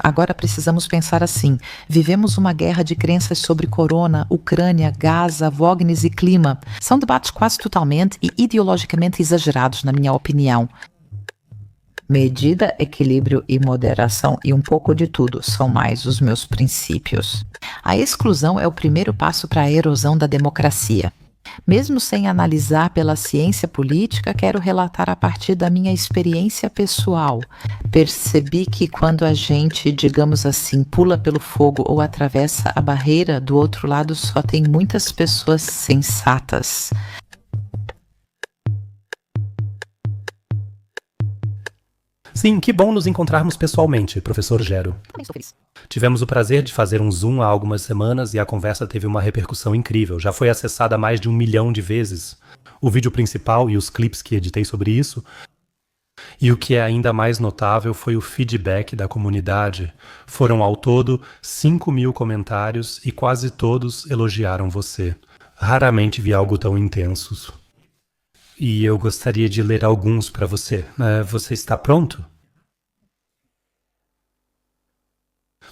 agora precisamos pensar assim. Vivemos uma guerra de crenças sobre corona, Ucrânia, Gaza, Wagner e clima. São debates quase totalmente e ideologicamente exagerados, na minha opinião. Medida, equilíbrio e moderação e um pouco de tudo são mais os meus princípios. A exclusão é o primeiro passo para a erosão da democracia. Mesmo sem analisar pela ciência política, quero relatar a partir da minha experiência pessoal. Percebi que quando a gente, digamos assim, pula pelo fogo ou atravessa a barreira, do outro lado só tem muitas pessoas sensatas. Sim, que bom nos encontrarmos pessoalmente, professor Gero. Também estou feliz. Tivemos o prazer de fazer um Zoom há algumas semanas e a conversa teve uma repercussão incrível. Já foi acessada mais de 1 milhão de vezes. O vídeo principal e os clipes que editei sobre isso. E o que é ainda mais notável foi o feedback da comunidade. Foram ao todo 5.000 comentários e quase todos elogiaram você. Raramente vi algo tão intenso. E eu gostaria de ler alguns para você. Você está pronto?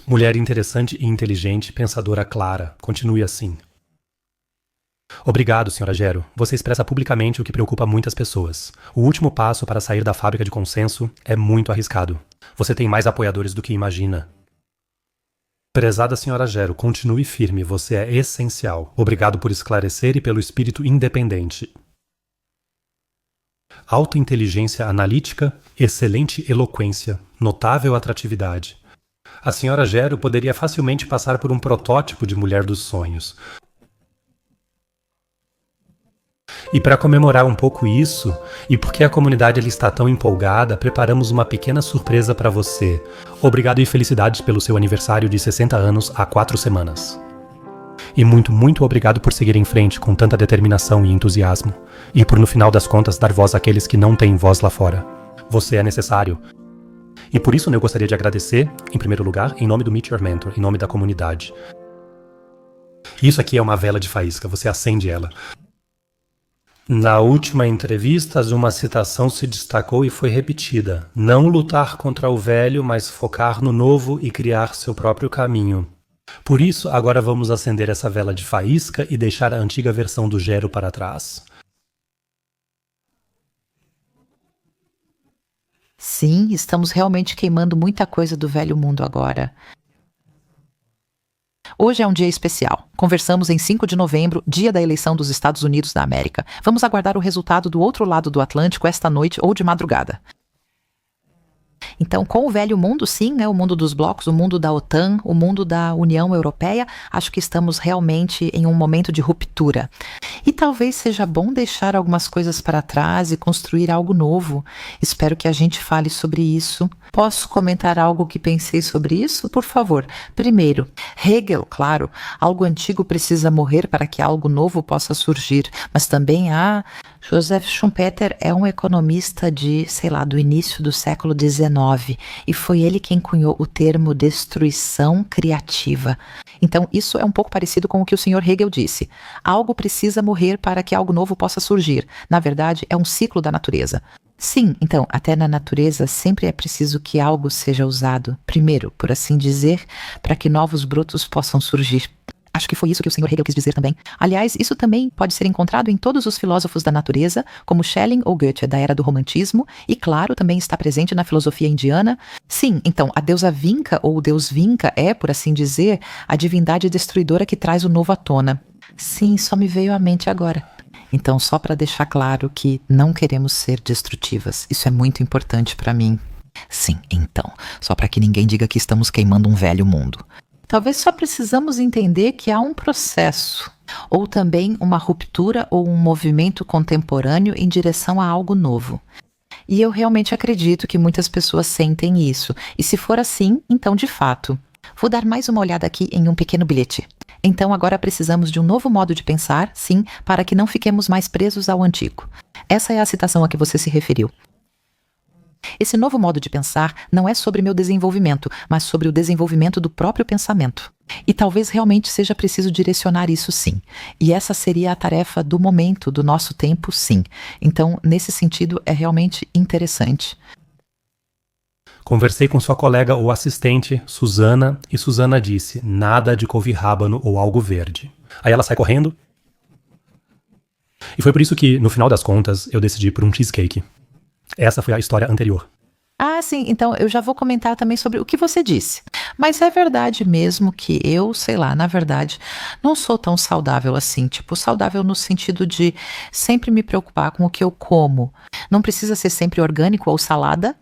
Mulher interessante e inteligente, pensadora clara. Continue assim. Obrigado, Sra. Gero. Você expressa publicamente o que preocupa muitas pessoas. O último passo para sair da fábrica de consenso é muito arriscado. Você tem mais apoiadores do que imagina. Prezada Sra. Gero, continue firme. Você é essencial. Obrigado por esclarecer e pelo espírito independente. Alta inteligência analítica, excelente eloquência, notável atratividade. A Sra. Gero poderia facilmente passar por um protótipo de mulher dos sonhos. E para comemorar um pouco isso, e porque a comunidade ali está tão empolgada, preparamos uma pequena surpresa para você. Obrigado e felicidades pelo seu aniversário de 60 anos há 4 semanas. E muito, muito obrigado por seguir em frente com tanta determinação e entusiasmo. E por, no final das contas, dar voz àqueles que não têm voz lá fora. Você é necessário. E por isso eu gostaria de agradecer, em primeiro lugar, em nome do Meet Your Mentor, em nome da comunidade. Isso aqui é uma vela de faísca, você acende ela. Na última entrevista, uma citação se destacou e foi repetida. Não lutar contra o velho, mas focar no novo e criar seu próprio caminho. Por isso, agora vamos acender essa vela de faísca e deixar a antiga versão do Gero para trás. Sim, estamos realmente queimando muita coisa do velho mundo agora. Hoje é um dia especial. Conversamos em 5 de novembro, dia da eleição dos Estados Unidos da América. Vamos aguardar o resultado do outro lado do Atlântico esta noite ou de madrugada. Então, com o velho mundo, sim, né, o mundo dos blocos, o mundo da OTAN, o mundo da União Europeia, acho que estamos realmente em um momento de ruptura. E talvez seja bom deixar algumas coisas para trás e construir algo novo. Espero que a gente fale sobre isso. Posso comentar algo que pensei sobre isso? Por favor. Primeiro, Hegel, claro, algo antigo precisa morrer para que algo novo possa surgir, mas também há... Joseph Schumpeter é um economista do início do século XIX, e foi ele quem cunhou o termo destruição criativa. Então, isso é um pouco parecido com o que o Sr. Hegel disse. Algo precisa morrer para que algo novo possa surgir. Na verdade, é um ciclo da natureza. Sim, então, até na natureza sempre é preciso que algo seja usado, primeiro, por assim dizer, para que novos brotos possam surgir. Acho que foi isso que o Sr. Hegel quis dizer também. Aliás, isso também pode ser encontrado em todos os filósofos da natureza, como Schelling ou Goethe, da era do romantismo, e claro, também está presente na filosofia indiana. Sim, então, a deusa Vinca, ou o deus Vinca, é, por assim dizer, a divindade destruidora que traz o novo à tona. Sim, só me veio à mente agora. Então, só para deixar claro que não queremos ser destrutivas. Isso é muito importante para mim. Sim, então, só para que ninguém diga que estamos queimando um velho mundo. Talvez só precisamos entender que há um processo, ou também uma ruptura ou um movimento contemporâneo em direção a algo novo. E eu realmente acredito que muitas pessoas sentem isso. E se for assim, então de fato. Vou dar mais uma olhada aqui em um pequeno bilhete. Então agora precisamos de um novo modo de pensar, sim, para que não fiquemos mais presos ao antigo. Essa é a citação a que você se referiu. Esse novo modo de pensar não é sobre meu desenvolvimento, mas sobre o desenvolvimento do próprio pensamento. E talvez realmente seja preciso direcionar isso sim. E essa seria a tarefa do momento, do nosso tempo, sim. Então, nesse sentido, é realmente interessante. Conversei com sua colega ou assistente, Suzana, e Suzana disse, nada de couve rábano ou algo verde. Aí ela sai correndo. E foi por isso que, no final das contas, eu decidi por um cheesecake. Essa foi a história anterior. Ah, sim, então eu já vou comentar também sobre o que você disse. Mas é verdade mesmo que eu, sei lá, na verdade, não sou tão saudável assim. Tipo, saudável no sentido de sempre me preocupar com o que eu como. Não precisa ser sempre orgânico ou salada.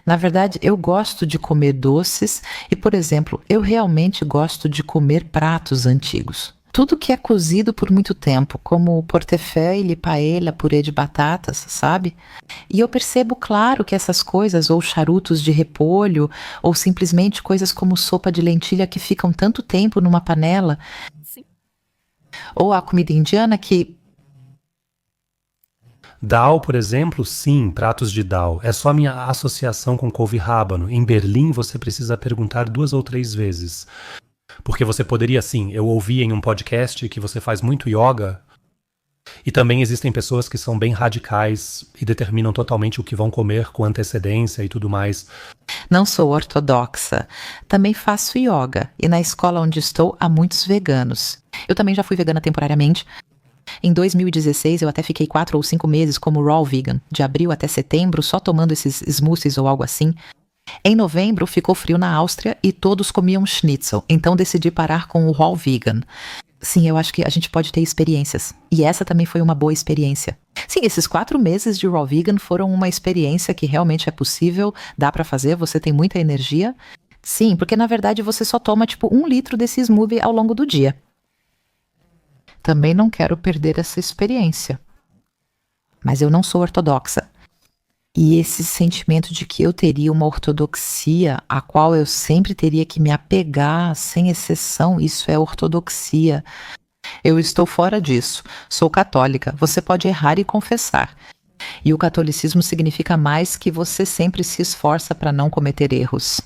Na verdade, eu gosto de comer doces e, por exemplo, eu realmente gosto de comer pratos antigos. Tudo que é cozido por muito tempo, como portefeuille, paella, purê de batatas, sabe? E eu percebo, claro, que essas coisas, ou charutos de repolho, ou simplesmente coisas como sopa de lentilha que ficam tanto tempo numa panela, sim. Ou a comida indiana que... Dal, por exemplo, sim, pratos de dal. É só minha associação com couve rábano. Em Berlim, você precisa perguntar 2 ou 3 vezes. Porque você poderia, sim, eu ouvi em um podcast que você faz muito yoga, e também existem pessoas que são bem radicais e determinam totalmente o que vão comer com antecedência e tudo mais. Não sou ortodoxa. Também faço yoga, e na escola onde estou há muitos veganos. Eu também já fui vegana temporariamente. Em 2016, eu até fiquei 4 ou 5 meses como raw vegan, de abril até setembro, só tomando esses smoothies ou algo assim. Em novembro, ficou frio na Áustria e todos comiam schnitzel, então decidi parar com o raw vegan. Sim, eu acho que a gente pode ter experiências. E essa também foi uma boa experiência. Sim, esses 4 meses de raw vegan foram uma experiência que realmente é possível, dá pra fazer, você tem muita energia. Sim, porque na verdade você só toma tipo 1 litro desse smoothie ao longo do dia. Também não quero perder essa experiência. Mas eu não sou ortodoxa. E esse sentimento de que eu teria uma ortodoxia a qual eu sempre teria que me apegar, sem exceção, isso é ortodoxia. Eu estou fora disso. Sou católica. Você pode errar e confessar. E o catolicismo significa mais que você sempre se esforça para não cometer erros.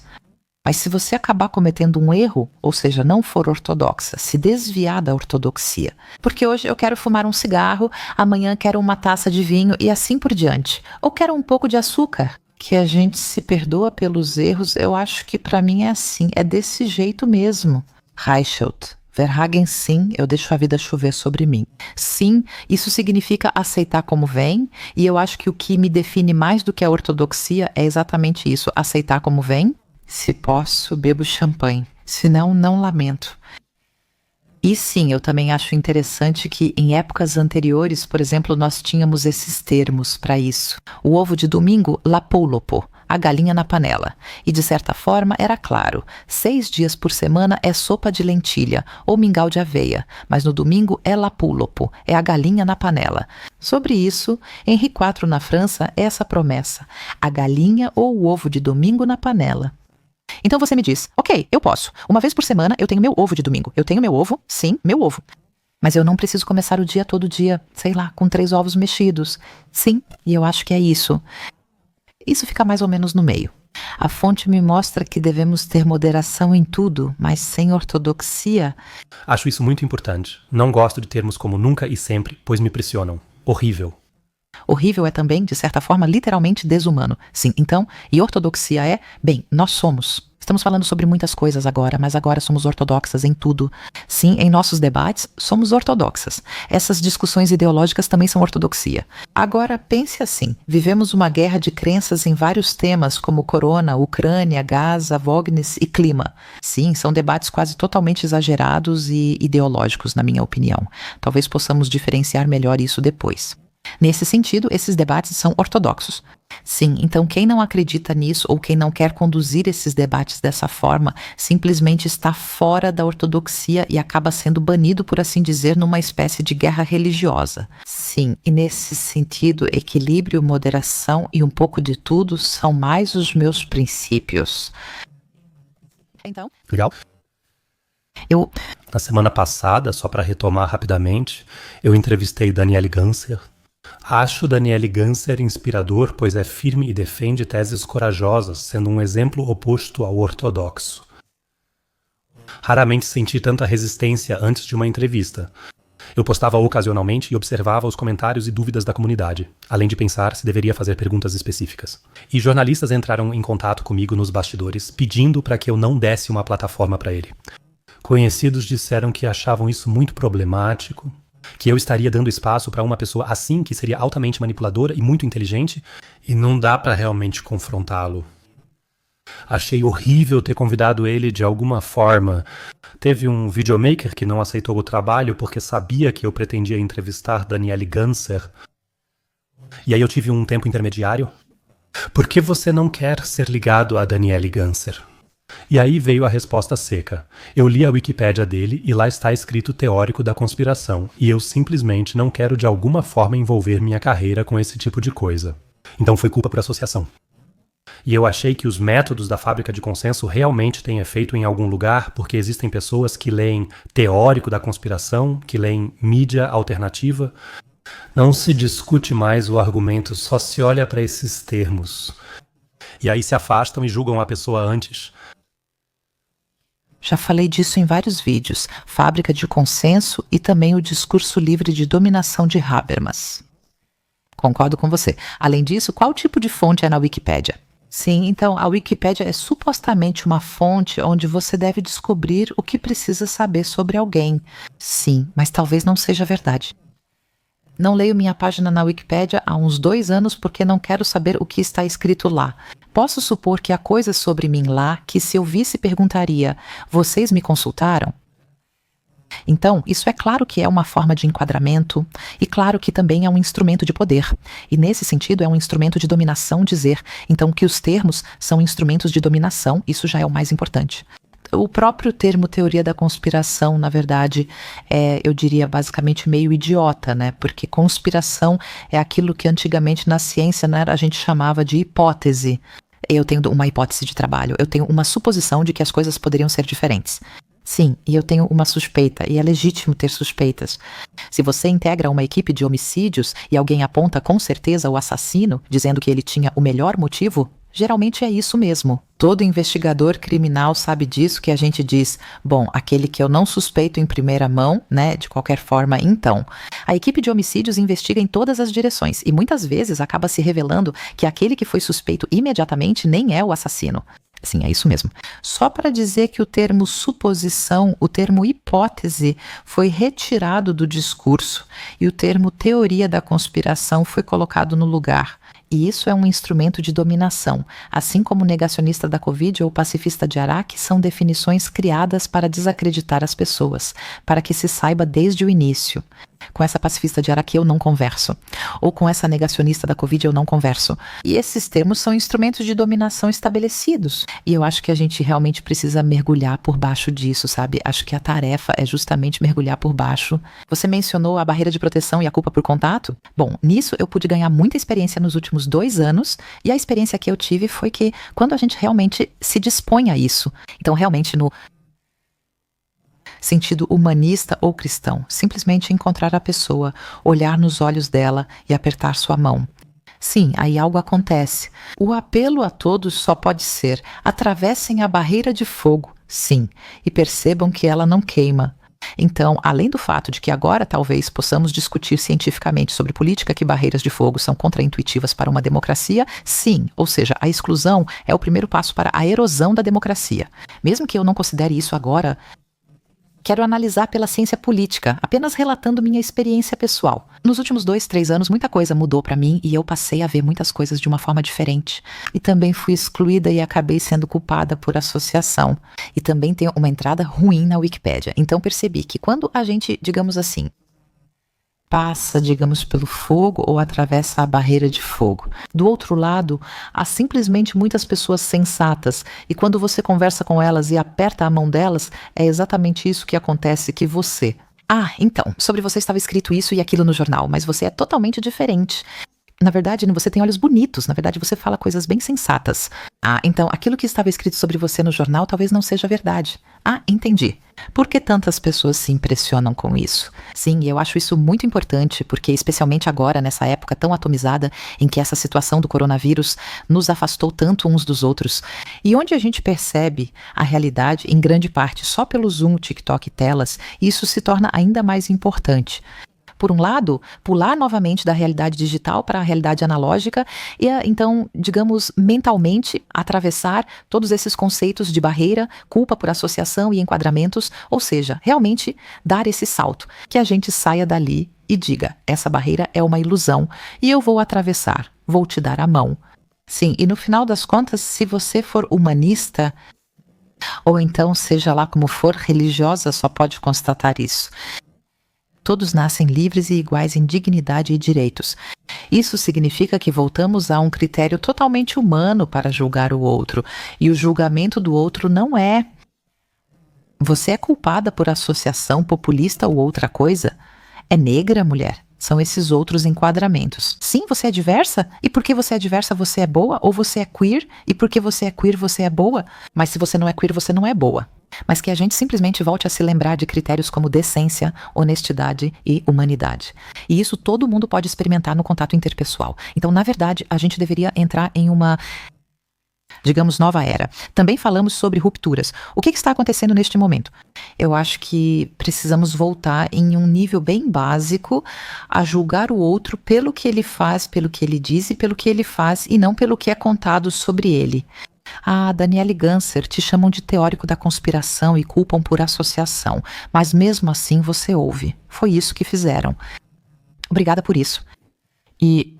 Mas se você acabar cometendo um erro, ou seja, não for ortodoxa, se desviar da ortodoxia, porque hoje eu quero fumar um cigarro, amanhã quero uma taça de vinho e assim por diante, ou quero um pouco de açúcar, que a gente se perdoa pelos erros, eu acho que para mim é assim, é desse jeito mesmo. Reichelt. Verhagen, sim, eu deixo a vida chover sobre mim. Sim, isso significa aceitar como vem, e eu acho que o que me define mais do que a ortodoxia é exatamente isso, aceitar como vem. Se posso, bebo champanhe. Se não, não lamento. E sim, eu também acho interessante que em épocas anteriores, por exemplo, nós tínhamos esses termos para isso. O ovo de domingo, lapoulopo, a galinha na panela. E de certa forma era claro, 6 dias por semana é sopa de lentilha ou mingau de aveia, mas no domingo é lapoulopo, é a galinha na panela. Sobre isso, Henri IV na França é essa promessa, a galinha ou o ovo de domingo na panela. Então você me diz, ok, eu posso. Uma vez por semana eu tenho meu ovo de domingo. Eu tenho meu ovo, sim, meu ovo. Mas eu não preciso começar o dia todo dia, sei lá, com 3 ovos mexidos. Sim, e eu acho que é isso. Isso fica mais ou menos no meio. A fonte me mostra que devemos ter moderação em tudo, mas sem ortodoxia. Acho isso muito importante. Não gosto de termos como nunca e sempre, pois me pressionam. Horrível. Horrível é também, de certa forma, literalmente desumano. Sim, então, e ortodoxia é, bem, nós somos. Estamos falando sobre muitas coisas agora, mas agora somos ortodoxas em tudo. Sim, em nossos debates, somos ortodoxas. Essas discussões ideológicas também são ortodoxia. Agora, pense assim, vivemos uma guerra de crenças em vários temas, como corona, Ucrânia, Gaza, Wagner e clima. Sim, são debates quase totalmente exagerados e ideológicos, na minha opinião. Talvez possamos diferenciar melhor isso depois. Nesse sentido, esses debates são ortodoxos. Sim, então quem não acredita nisso ou quem não quer conduzir esses debates dessa forma, simplesmente está fora da ortodoxia e acaba sendo banido, por assim dizer, numa espécie de guerra religiosa. Sim, e nesse sentido, equilíbrio, moderação e um pouco de tudo são mais os meus princípios. Então? Legal? Na semana passada, só para retomar rapidamente, eu entrevistei Daniele Ganser. Acho Daniele Ganser inspirador, pois é firme e defende teses corajosas, sendo um exemplo oposto ao ortodoxo. Raramente senti tanta resistência antes de uma entrevista. Eu postava ocasionalmente e observava os comentários e dúvidas da comunidade, além de pensar se deveria fazer perguntas específicas. E jornalistas entraram em contato comigo nos bastidores, pedindo para que eu não desse uma plataforma para ele. Conhecidos disseram que achavam isso muito problemático, que eu estaria dando espaço para uma pessoa assim que seria altamente manipuladora e muito inteligente, e não dá para realmente confrontá-lo. Achei horrível ter convidado ele de alguma forma. Teve um videomaker que não aceitou o trabalho porque sabia que eu pretendia entrevistar Danielle Ganser. E aí eu tive um tempo intermediário. Por que você não quer ser ligado a Danielle Ganser? E aí veio a resposta seca. Eu li a Wikipédia dele e lá está escrito teórico da conspiração, e eu simplesmente não quero de alguma forma envolver minha carreira com esse tipo de coisa. Então foi culpa por associação. E eu achei que os métodos da fábrica de consenso realmente têm efeito em algum lugar, porque existem pessoas que leem teórico da conspiração, que leem mídia alternativa. Não se discute mais o argumento, só se olha para esses termos. E aí se afastam e julgam a pessoa antes. Já falei disso em vários vídeos, fábrica de consenso e também o discurso livre de dominação de Habermas. Concordo com você. Além disso, qual tipo de fonte é na Wikipédia? Sim, então a Wikipédia é supostamente uma fonte onde você deve descobrir o que precisa saber sobre alguém. Sim, mas talvez não seja verdade. Não leio minha página na Wikipédia há uns 2 anos porque não quero saber o que está escrito lá. Posso supor que há coisas sobre mim lá que, se eu visse, perguntaria: vocês me consultaram? Então, isso é claro que é uma forma de enquadramento e claro que também é um instrumento de poder. E nesse sentido é um instrumento de dominação dizer, então, que os termos são instrumentos de dominação, isso já é o mais importante. O próprio termo teoria da conspiração, na verdade, eu diria basicamente meio idiota, né? Porque conspiração é aquilo que antigamente na ciência, né, a gente chamava de hipótese. Eu tenho uma hipótese de trabalho, eu tenho uma suposição de que as coisas poderiam ser diferentes. Sim, e eu tenho uma suspeita, e é legítimo ter suspeitas. Se você integra uma equipe de homicídios e alguém aponta com certeza o assassino, dizendo que ele tinha o melhor motivo, geralmente é isso mesmo. Todo investigador criminal sabe disso, que a gente diz, bom, aquele que eu não suspeito em primeira mão, né, de qualquer forma, então. A equipe de homicídios investiga em todas as direções e muitas vezes acaba se revelando que aquele que foi suspeito imediatamente nem é o assassino. Sim, é isso mesmo. Só para dizer que o termo suposição, o termo hipótese, foi retirado do discurso e o termo teoria da conspiração foi colocado no lugar. E isso é um instrumento de dominação, assim como o negacionista da Covid ou o pacifista de Araque são definições criadas para desacreditar as pessoas, para que se saiba desde o início. Com essa pacifista de Araque eu não converso, ou com essa negacionista da Covid eu não converso. E esses termos são instrumentos de dominação estabelecidos. E eu acho que a gente realmente precisa mergulhar por baixo disso, sabe? Acho que a tarefa é justamente mergulhar por baixo. Você mencionou a barreira de proteção e a culpa por contato? Bom, nisso eu pude ganhar muita experiência nos últimos 2 anos, e a experiência que eu tive foi que quando a gente realmente se dispõe a isso, então realmente no sentido humanista ou cristão, simplesmente encontrar a pessoa, olhar nos olhos dela e apertar sua mão. Sim, aí algo acontece. O apelo a todos só pode ser: atravessem a barreira de fogo, sim, e percebam que ela não queima. Então, além do fato de que agora talvez possamos discutir cientificamente sobre política que barreiras de fogo são contraintuitivas para uma democracia, sim, ou seja, a exclusão é o primeiro passo para a erosão da democracia. Mesmo que eu não considere isso agora, quero analisar pela ciência política, apenas relatando minha experiência pessoal. Nos últimos 2, 3 anos, muita coisa mudou para mim e eu passei a ver muitas coisas de uma forma diferente. E também fui excluída e acabei sendo culpada por associação. E também tenho uma entrada ruim na Wikipédia. Então percebi que quando a gente, digamos assim, passa, digamos, pelo fogo ou atravessa a barreira de fogo. Do outro lado, há simplesmente muitas pessoas sensatas, e quando você conversa com elas e aperta a mão delas, é exatamente isso que acontece, que você... Ah, então, sobre você estava escrito isso e aquilo no jornal, mas você é totalmente diferente. Na verdade, você tem olhos bonitos, na verdade você fala coisas bem sensatas. Ah, então aquilo que estava escrito sobre você no jornal talvez não seja verdade. Ah, entendi. Por que tantas pessoas se impressionam com isso? Sim, eu acho isso muito importante, porque especialmente agora, nessa época tão atomizada, em que essa situação do coronavírus nos afastou tanto uns dos outros, e onde a gente percebe a realidade, em grande parte, só pelo Zoom, TikTok e telas, isso se torna ainda mais importante. Por um lado, pular novamente da realidade digital para a realidade analógica e, então, digamos, mentalmente atravessar todos esses conceitos de barreira, culpa por associação e enquadramentos, ou seja, realmente dar esse salto, que a gente saia dali e diga, essa barreira é uma ilusão e eu vou atravessar, vou te dar a mão. Sim, e no final das contas, se você for humanista, ou então, seja lá como for, religiosa, só pode constatar isso. Todos nascem livres e iguais em dignidade e direitos. Isso significa que voltamos a um critério totalmente humano para julgar o outro. E o julgamento do outro não é: você é culpada por associação populista ou outra coisa? É negra, mulher? São esses outros enquadramentos. Sim, você é diversa? E porque você é diversa, você é boa? Ou você é queer? E porque você é queer, você é boa? Mas se você não é queer, você não é boa. Mas que a gente simplesmente volte a se lembrar de critérios como decência, honestidade e humanidade. E isso todo mundo pode experimentar no contato interpessoal. Então, na verdade, a gente deveria entrar em uma, digamos, nova era. Também falamos sobre rupturas. O que está acontecendo neste momento? Eu acho que precisamos voltar em um nível bem básico a julgar o outro pelo que ele faz, pelo que ele diz e pelo que ele faz, e não pelo que é contado sobre ele. Ah, Daniele Ganser, te chamam de teórico da conspiração e culpam por associação, mas mesmo assim você ouve. Foi isso que fizeram. Obrigada por isso. E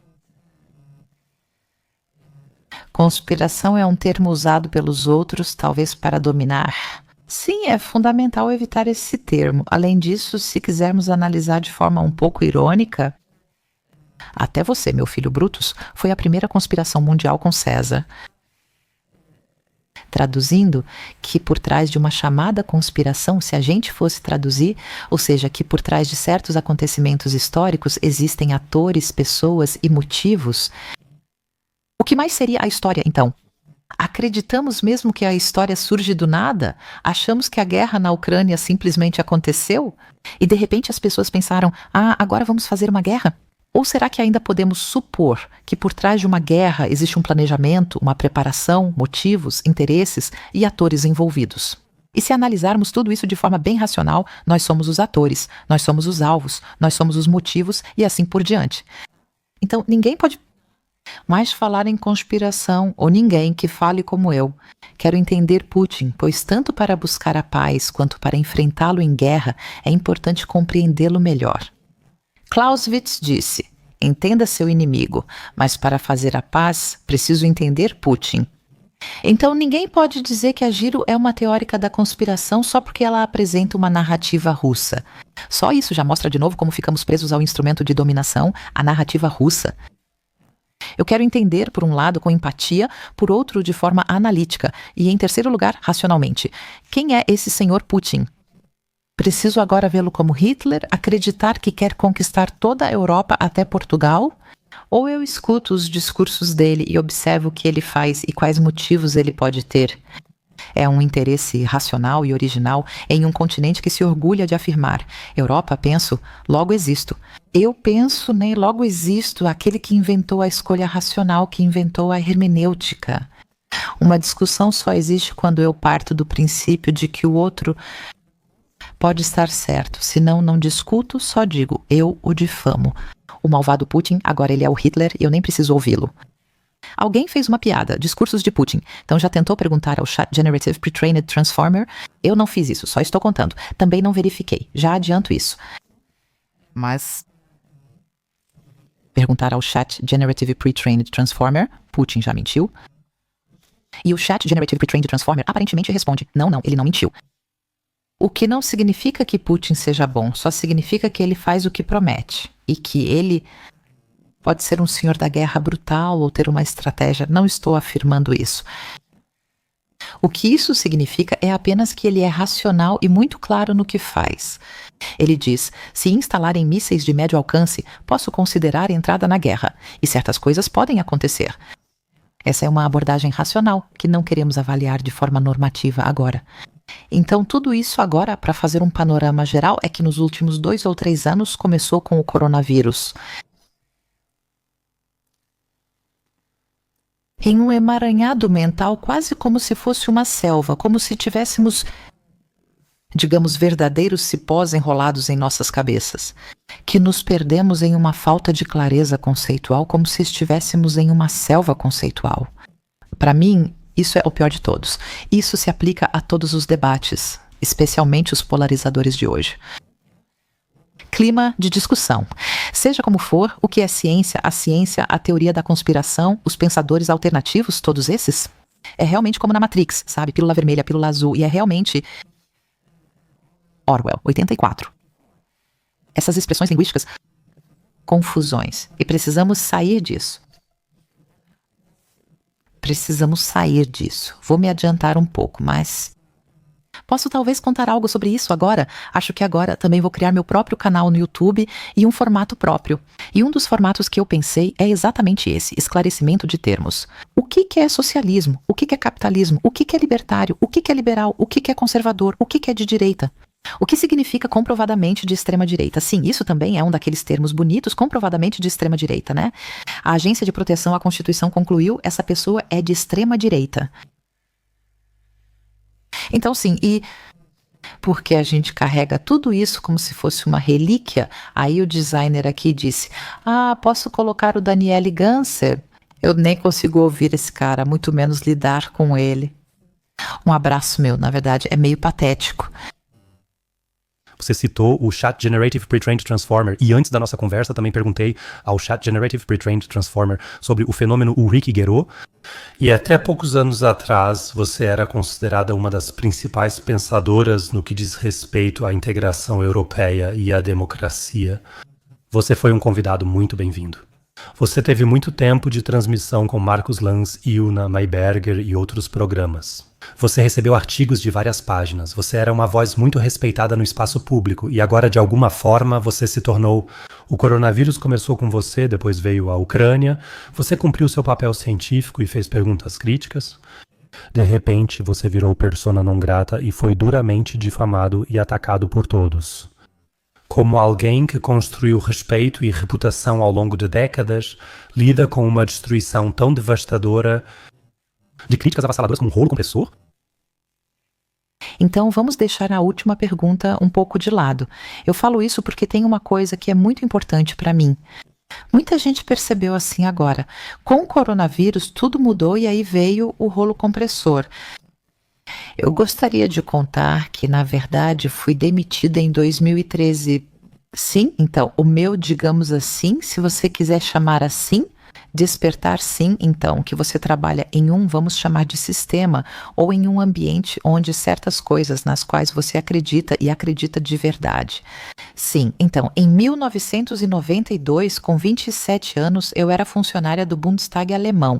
conspiração é um termo usado pelos outros, talvez para dominar. Sim, é fundamental evitar esse termo. Além disso, se quisermos analisar de forma um pouco irônica, até você, meu filho Brutus, foi a primeira conspiração mundial com César. Traduzindo, que por trás de uma chamada conspiração, se a gente fosse traduzir, ou seja, que por trás de certos acontecimentos históricos existem atores, pessoas e motivos. O que mais seria a história, então? Acreditamos mesmo que a história surge do nada? Achamos que a guerra na Ucrânia simplesmente aconteceu? E de repente as pessoas pensaram, agora vamos fazer uma guerra? Ou será que ainda podemos supor que por trás de uma guerra existe um planejamento, uma preparação, motivos, interesses e atores envolvidos? E se analisarmos tudo isso de forma bem racional, nós somos os atores, nós somos os alvos, nós somos os motivos e assim por diante. Então, ninguém pode mais falar em conspiração, ou ninguém que fale como eu. Quero entender Putin, pois tanto para buscar a paz quanto para enfrentá-lo em guerra, é importante compreendê-lo melhor. Clausewitz disse, entenda seu inimigo, mas para fazer a paz, preciso entender Putin. Então ninguém pode dizer que a Giro é uma teórica da conspiração só porque ela apresenta uma narrativa russa. Só isso já mostra de novo como ficamos presos ao instrumento de dominação, a narrativa russa. Eu quero entender, por um lado, com empatia, por outro, de forma analítica, e em terceiro lugar, racionalmente. Quem é esse senhor Putin? Preciso agora vê-lo como Hitler, acreditar que quer conquistar toda a Europa até Portugal? Ou eu escuto os discursos dele e observo o que ele faz e quais motivos ele pode ter? É um interesse racional e original em um continente que se orgulha de afirmar: Europa, penso, logo existo. Eu penso, né, logo existo, aquele que inventou a escolha racional, que inventou a hermenêutica. Uma discussão só existe quando eu parto do princípio de que o outro pode estar certo, senão não discuto, só digo, eu o difamo. O malvado Putin, agora ele é o Hitler e eu nem preciso ouvi-lo. Alguém fez uma piada, discursos de Putin. Então já tentou perguntar ao Chat Generative Pre-Trained Transformer? Eu não fiz isso, só estou contando. Também não verifiquei, já adianto isso. Mas perguntar ao Chat Generative Pre-Trained Transformer, Putin já mentiu? E o Chat Generative Pre-Trained Transformer aparentemente responde, não, ele não mentiu. O que não significa que Putin seja bom, só significa que ele faz o que promete. E que ele pode ser um senhor da guerra brutal ou ter uma estratégia. Não estou afirmando isso. O que isso significa é apenas que ele é racional e muito claro no que faz. Ele diz: se instalarem mísseis de médio alcance, posso considerar entrada na guerra, e certas coisas podem acontecer. Essa é uma abordagem racional que não queremos avaliar de forma normativa agora. Então, tudo isso agora, para fazer um panorama geral, é que nos últimos 2 ou 3 anos começou com o coronavírus. Em um emaranhado mental, quase como se fosse uma selva, como se tivéssemos, digamos, verdadeiros cipós enrolados em nossas cabeças, que nos perdemos em uma falta de clareza conceitual, como se estivéssemos em uma selva conceitual. Para mim, isso é o pior de todos. Isso se aplica a todos os debates, especialmente os polarizadores de hoje. Clima de discussão. Seja como for, o que é ciência, a teoria da conspiração, os pensadores alternativos, todos esses? É realmente como na Matrix, sabe? Pílula vermelha, pílula azul, e é realmente Orwell, 84. Essas expressões linguísticas, confusões. E precisamos sair disso. Vou me adiantar um pouco, mas posso talvez contar algo sobre isso agora? Acho que agora também vou criar meu próprio canal no YouTube e um formato próprio. E um dos formatos que eu pensei é exatamente esse, esclarecimento de termos. O que é socialismo? O que é capitalismo? O que é libertário? O que é liberal? O que é conservador? O que é de direita? O que significa comprovadamente de extrema-direita? Sim, isso também é um daqueles termos bonitos, comprovadamente de extrema-direita, né? A Agência de Proteção à Constituição concluiu, essa pessoa é de extrema-direita. Então, sim, e porque a gente carrega tudo isso como se fosse uma relíquia, aí o designer aqui disse: posso colocar o Daniele Ganser? Eu nem consigo ouvir esse cara, muito menos lidar com ele. Um abraço meu, na verdade, é meio patético. Você citou o Chat Generative Pre-trained Transformer, e antes da nossa conversa também perguntei ao Chat Generative Pre-trained Transformer sobre o fenômeno Ulrike Guérot. E até poucos anos atrás, você era considerada uma das principais pensadoras no que diz respeito à integração europeia e à democracia. Você foi um convidado muito bem-vindo. Você teve muito tempo de transmissão com Markus Lanz, Ilna, Mayberger e outros programas. Você recebeu artigos de várias páginas, você era uma voz muito respeitada no espaço público e agora, de alguma forma, você se tornou... O coronavírus começou com você, depois veio a Ucrânia, você cumpriu seu papel científico e fez perguntas críticas. De repente, você virou persona non grata e foi duramente difamado e atacado por todos. Como alguém que construiu respeito e reputação ao longo de décadas, lida com uma destruição tão devastadora de críticas avassaladoras como um rolo compressor? Então, vamos deixar a última pergunta um pouco de lado. Eu falo isso porque tem uma coisa que é muito importante para mim. Muita gente percebeu assim agora. Com o coronavírus, tudo mudou e aí veio o rolo compressor. Eu gostaria de contar que, na verdade, fui demitida em 2013. Sim, então, o meu, digamos assim, se você quiser chamar assim, despertar sim, então, que você trabalha em vamos chamar de sistema, ou em um ambiente onde certas coisas nas quais você acredita e acredita de verdade. Sim, então, em 1992, com 27 anos, eu era funcionária do Bundestag alemão.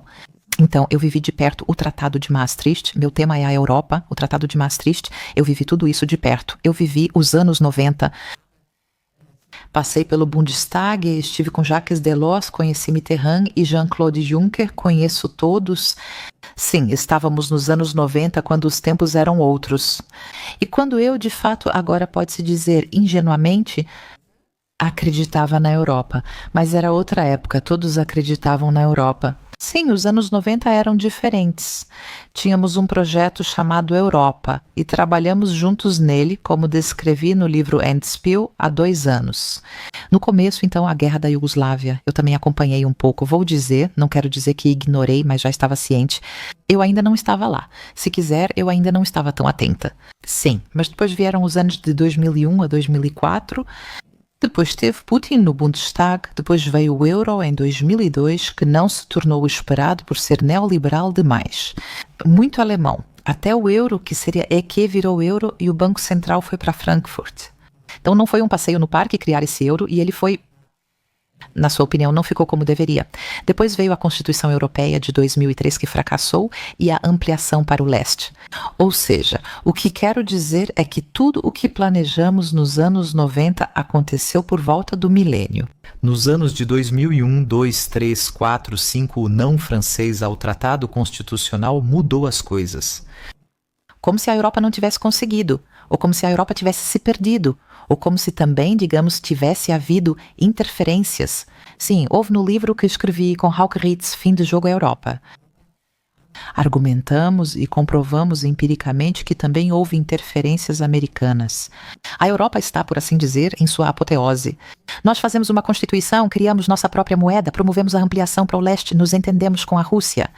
Então, eu vivi de perto o Tratado de Maastricht, meu tema é a Europa, o Tratado de Maastricht, eu vivi tudo isso de perto. Eu vivi os anos 90, passei pelo Bundestag, estive com Jacques Delors, conheci Mitterrand e Jean-Claude Juncker, conheço todos. Sim, estávamos nos anos 90, quando os tempos eram outros. E quando eu, de fato, agora pode-se dizer ingenuamente, acreditava na Europa, mas era outra época, todos acreditavam na Europa. Sim, os anos 90 eram diferentes. Tínhamos um projeto chamado Europa e trabalhamos juntos nele, como descrevi no livro Endspiel, há 2 anos. No começo, então, a guerra da Iugoslávia, eu também acompanhei um pouco, vou dizer, não quero dizer que ignorei, mas já estava ciente. Eu ainda não estava lá. Se quiser, eu ainda não estava tão atenta. Sim, mas depois vieram os anos de 2001 a 2004... Depois teve Putin no Bundestag, depois veio o euro em 2002, que não se tornou o esperado por ser neoliberal demais. Muito alemão. Até o euro, que seria EQ, virou euro e o Banco Central foi para Frankfurt. Então não foi um passeio no parque criar esse euro e ele foi Na sua opinião, não ficou como deveria. Depois veio a Constituição Europeia de 2003, que fracassou, e a ampliação para o leste. Ou seja, o que quero dizer é que tudo o que planejamos nos anos 90 aconteceu por volta do milênio. Nos anos de 2001, 2, 3, 4, 5, o não francês ao Tratado Constitucional mudou as coisas. Como se a Europa não tivesse conseguido, ou como se a Europa tivesse se perdido, ou como se também, digamos, tivesse havido interferências. Sim, houve no livro que escrevi com Hauke Ritz, Fim do Jogo à Europa. Argumentamos e comprovamos empiricamente que também houve interferências americanas. A Europa está, por assim dizer, em sua apoteose. Nós fazemos uma constituição, criamos nossa própria moeda, promovemos a ampliação para o leste, nos entendemos com a Rússia.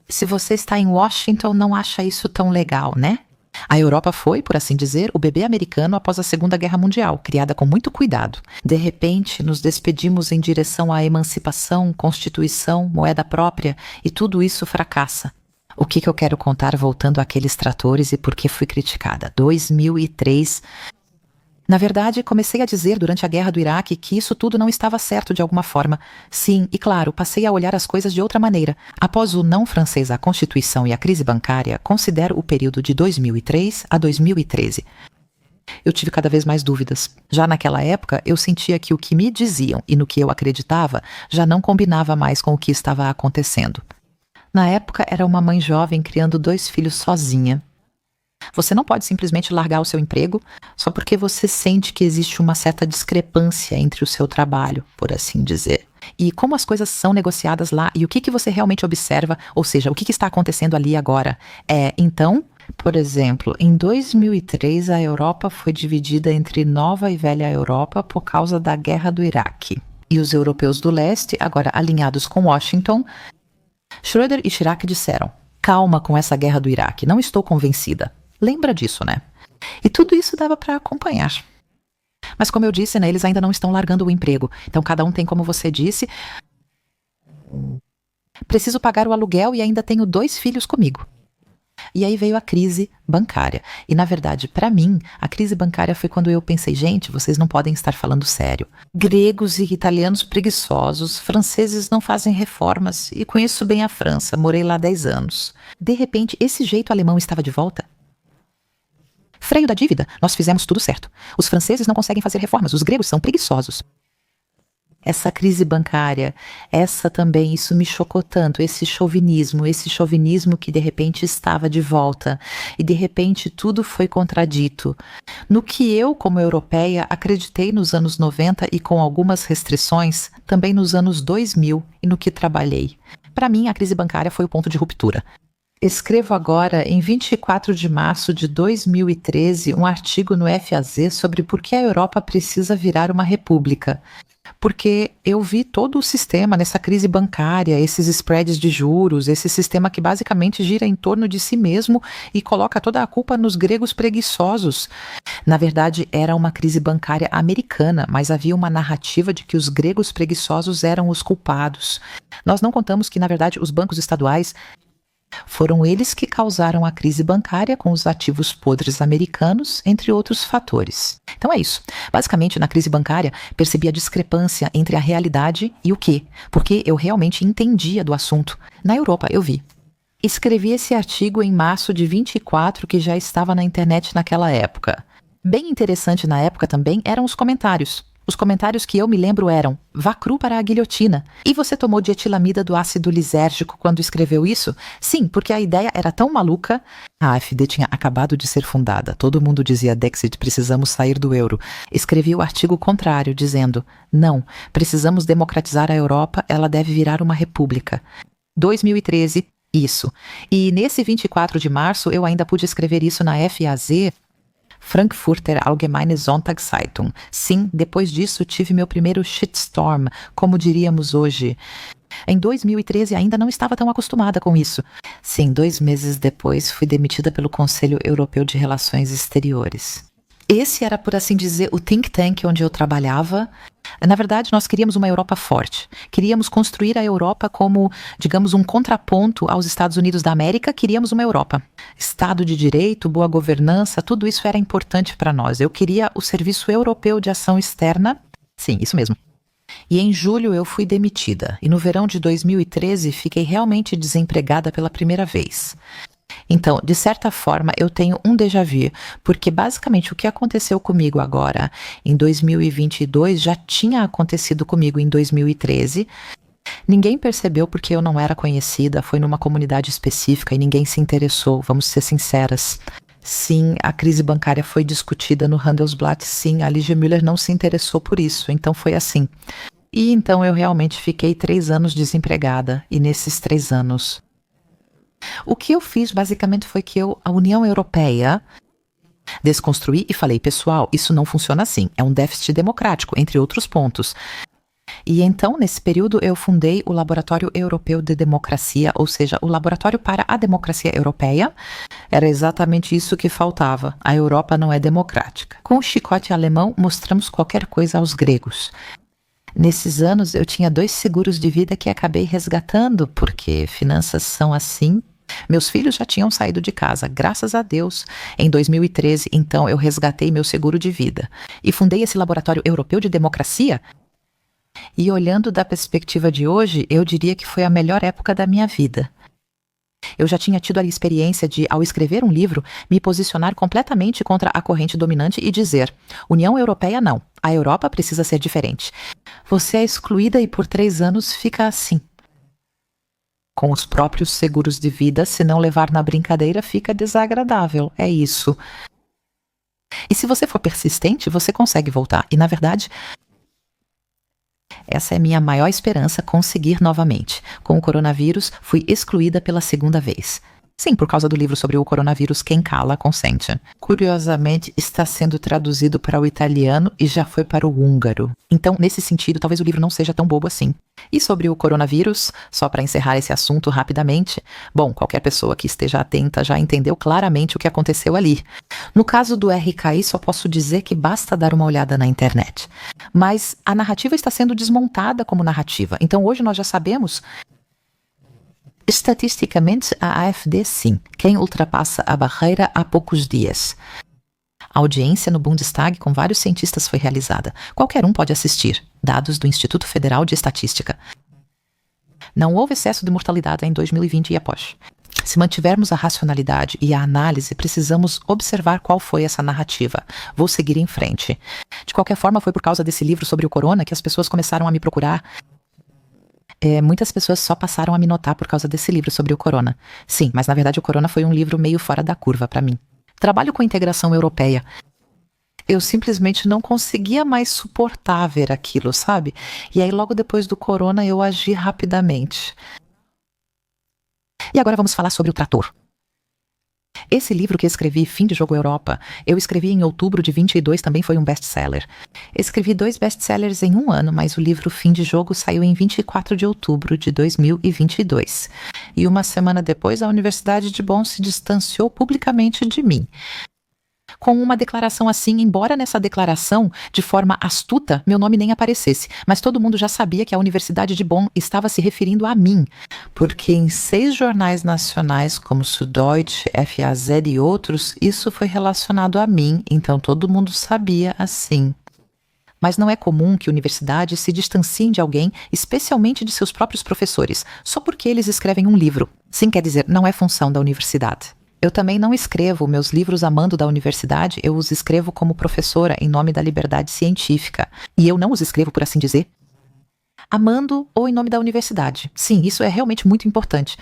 Se você está em Washington, não acha isso tão legal, né? A Europa foi, por assim dizer, o bebê americano após a Segunda Guerra Mundial, criada com muito cuidado. De repente, nos despedimos em direção à emancipação, constituição, moeda própria, e tudo isso fracassa. O que eu quero contar voltando àqueles tratores e por que fui criticada? 2003... Na verdade, comecei a dizer durante a guerra do Iraque que isso tudo não estava certo de alguma forma. Sim, e claro, passei a olhar as coisas de outra maneira. Após o não francês, a Constituição e a crise bancária, considero o período de 2003 a 2013. Eu tive cada vez mais dúvidas. Já naquela época, eu sentia que o que me diziam e no que eu acreditava já não combinava mais com o que estava acontecendo. Na época, era uma mãe jovem criando 2 filhos sozinha. Você não pode simplesmente largar o seu emprego só porque você sente que existe uma certa discrepância entre o seu trabalho, por assim dizer. E como as coisas são negociadas lá e o que você realmente observa, ou seja, o que está acontecendo ali agora. Então, por exemplo, em 2003 a Europa foi dividida entre Nova e Velha Europa por causa da guerra do Iraque. E os europeus do leste, agora alinhados com Washington, Schröder e Chirac disseram: calma com essa guerra do Iraque, não estou convencida. Lembra disso, né? E tudo isso dava para acompanhar. Mas como eu disse, né, eles ainda não estão largando o emprego. Então cada um tem, como você disse, preciso pagar o aluguel e ainda tenho 2 filhos comigo. E aí veio a crise bancária. E na verdade, para mim, a crise bancária foi quando eu pensei, gente, vocês não podem estar falando sério. Gregos e italianos preguiçosos, franceses não fazem reformas e conheço bem a França, morei lá 10 anos. De repente, esse jeito alemão estava de volta. Freio da dívida, nós fizemos tudo certo. Os franceses não conseguem fazer reformas, os gregos são preguiçosos. Essa crise bancária, essa também, isso me chocou tanto, esse chauvinismo que de repente estava de volta. E de repente tudo foi contradito. No que eu, como europeia, acreditei nos anos 90 e com algumas restrições, também nos anos 2000 e no que trabalhei. Para mim, a crise bancária foi o ponto de ruptura. Escrevo agora, em 24 de março de 2013, um artigo no FAZ sobre por que a Europa precisa virar uma república. Porque eu vi todo o sistema nessa crise bancária, esses spreads de juros, esse sistema que basicamente gira em torno de si mesmo e coloca toda a culpa nos gregos preguiçosos. Na verdade, era uma crise bancária americana, mas havia uma narrativa de que os gregos preguiçosos eram os culpados. Nós não contamos que, na verdade, os bancos estaduais foram eles que causaram a crise bancária com os ativos podres americanos, entre outros fatores. Então é isso. Basicamente, na crise bancária, percebi a discrepância entre a realidade e o quê? Porque eu realmente entendia do assunto. Na Europa, eu vi. Escrevi esse artigo em março de 24, que já estava na internet naquela época. Bem interessante na época também eram os comentários. Os comentários que eu me lembro eram: vá cru para a guilhotina. E você tomou dietilamida do ácido lisérgico quando escreveu isso? Sim, porque a ideia era tão maluca. A AfD tinha acabado de ser fundada. Todo mundo dizia: Dexit, precisamos sair do euro. Escrevi o artigo contrário, dizendo: não, precisamos democratizar a Europa, ela deve virar uma república. 2013, isso. E nesse 24 de março eu ainda pude escrever isso na FAZ, Frankfurter Allgemeine Sonntagszeitung. Sim, depois disso tive meu primeiro shitstorm, como diríamos hoje. Em 2013 ainda não estava tão acostumada com isso. Sim, 2 meses depois fui demitida pelo Conselho Europeu de Relações Exteriores. Esse era, por assim dizer, o think tank onde eu trabalhava. Na verdade, nós queríamos uma Europa forte. Queríamos construir a Europa como, digamos, um contraponto aos Estados Unidos da América. Queríamos uma Europa. Estado de Direito, boa governança, tudo isso era importante para nós. Eu queria o Serviço Europeu de Ação Externa. Sim, isso mesmo. E em julho eu fui demitida. E no verão de 2013 fiquei realmente desempregada pela primeira vez. Então, de certa forma, eu tenho um déjà vu, porque basicamente o que aconteceu comigo agora em 2022 já tinha acontecido comigo em 2013. Ninguém percebeu porque eu não era conhecida, foi numa comunidade específica e ninguém se interessou, vamos ser sinceras. Sim, a crise bancária foi discutida no Handelsblatt, sim, a Ligia Müller não se interessou por isso, então foi assim. E então eu realmente fiquei 3 anos desempregada, e nesses 3 anos... O que eu fiz basicamente foi que a União Europeia desconstruí e falei, pessoal, isso não funciona assim, é um déficit democrático, entre outros pontos. E então, nesse período, eu fundei o Laboratório Europeu de Democracia, ou seja, o Laboratório para a Democracia Europeia. Era exatamente isso que faltava. A Europa não é democrática. Com o chicote alemão, mostramos qualquer coisa aos gregos. Nesses anos, eu tinha 2 seguros de vida que acabei resgatando, porque finanças são assim. Meus filhos já tinham saído de casa, graças a Deus. Em 2013, então, eu resgatei meu seguro de vida. E fundei esse Laboratório Europeu de Democracia. E olhando da perspectiva de hoje, eu diria que foi a melhor época da minha vida. Eu já tinha tido a experiência de, ao escrever um livro, me posicionar completamente contra a corrente dominante e dizer: União Europeia não, a Europa precisa ser diferente. Você é excluída e por 3 anos fica assim. Com os próprios seguros de vida, se não levar na brincadeira, fica desagradável. É isso. E se você for persistente, você consegue voltar. E, na verdade, essa é minha maior esperança, conseguir novamente. Com o coronavírus, fui excluída pela 2ª vez. Sim, por causa do livro sobre o coronavírus, Quem Cala, Consente. Curiosamente, está sendo traduzido para o italiano e já foi para o húngaro. Então, nesse sentido, talvez o livro não seja tão bobo assim. E sobre o coronavírus, só para encerrar esse assunto rapidamente, bom, qualquer pessoa que esteja atenta já entendeu claramente o que aconteceu ali. No caso do RKI, só posso dizer que basta dar uma olhada na internet. Mas a narrativa está sendo desmontada como narrativa. Então, hoje nós já sabemos... Estatisticamente, a AfD sim, quem ultrapassa a barreira há poucos dias. A audiência no Bundestag com vários cientistas foi realizada. Qualquer um pode assistir. Dados do Instituto Federal de Estatística. Não houve excesso de mortalidade em 2020 e após. Se mantivermos a racionalidade e a análise, precisamos observar qual foi essa narrativa. Vou seguir em frente. De qualquer forma, foi por causa desse livro sobre o corona que as pessoas começaram a me procurar. Muitas pessoas só passaram a me notar por causa desse livro sobre o corona. Sim, mas na verdade o corona foi um livro meio fora da curva para mim. Trabalho com integração europeia. Eu simplesmente não conseguia mais suportar ver aquilo, sabe? E aí logo depois do corona eu agi rapidamente. E agora vamos falar sobre o trator. Esse livro que escrevi, Fim de Jogo Europa, eu escrevi em outubro de 22, também foi um best-seller. Escrevi 2 best-sellers em 1 ano, mas o livro Fim de Jogo saiu em 24 de outubro de 2022. E uma semana depois, a Universidade de Bonn se distanciou publicamente de mim. Com uma declaração assim, embora nessa declaração, de forma astuta, meu nome nem aparecesse, mas todo mundo já sabia que a Universidade de Bonn estava se referindo a mim, porque em 6 jornais nacionais, como Süddeutsche, FAZ e outros, isso foi relacionado a mim, então todo mundo sabia assim. Mas não é comum que universidades se distanciem de alguém, especialmente de seus próprios professores, só porque eles escrevem um livro. Sim, quer dizer, não é função da universidade. Eu também não escrevo meus livros a mando da universidade, eu os escrevo como professora em nome da liberdade científica. E eu não os escrevo, por assim dizer, a mando ou em nome da universidade. Sim, isso é realmente muito importante.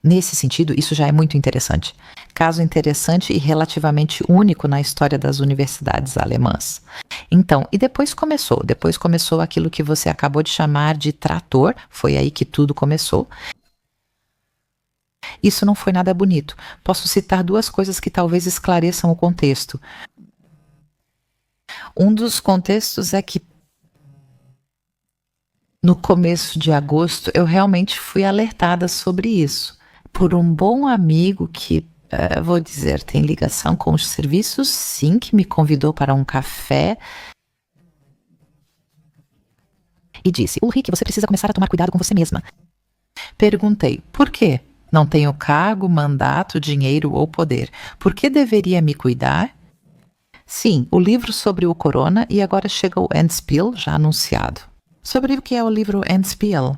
Nesse sentido, isso já é muito interessante. Caso interessante e relativamente único na história das universidades alemãs. Então, e depois começou aquilo que você acabou de chamar de trator, foi aí que tudo começou. Isso não foi nada bonito. Posso citar 2 coisas que talvez esclareçam o contexto. Um dos contextos é que no começo de agosto eu realmente fui alertada sobre isso por um bom amigo que, vou dizer, tem ligação com os serviços, sim, que me convidou para um café e disse: Ulrike, você precisa começar a tomar cuidado com você mesma. Perguntei, por quê? Não tenho cargo, mandato, dinheiro ou poder. Por que deveria me cuidar? Sim, o livro sobre o corona e agora chega o Endspiel, já anunciado. Sobre o que é o livro Endspiel.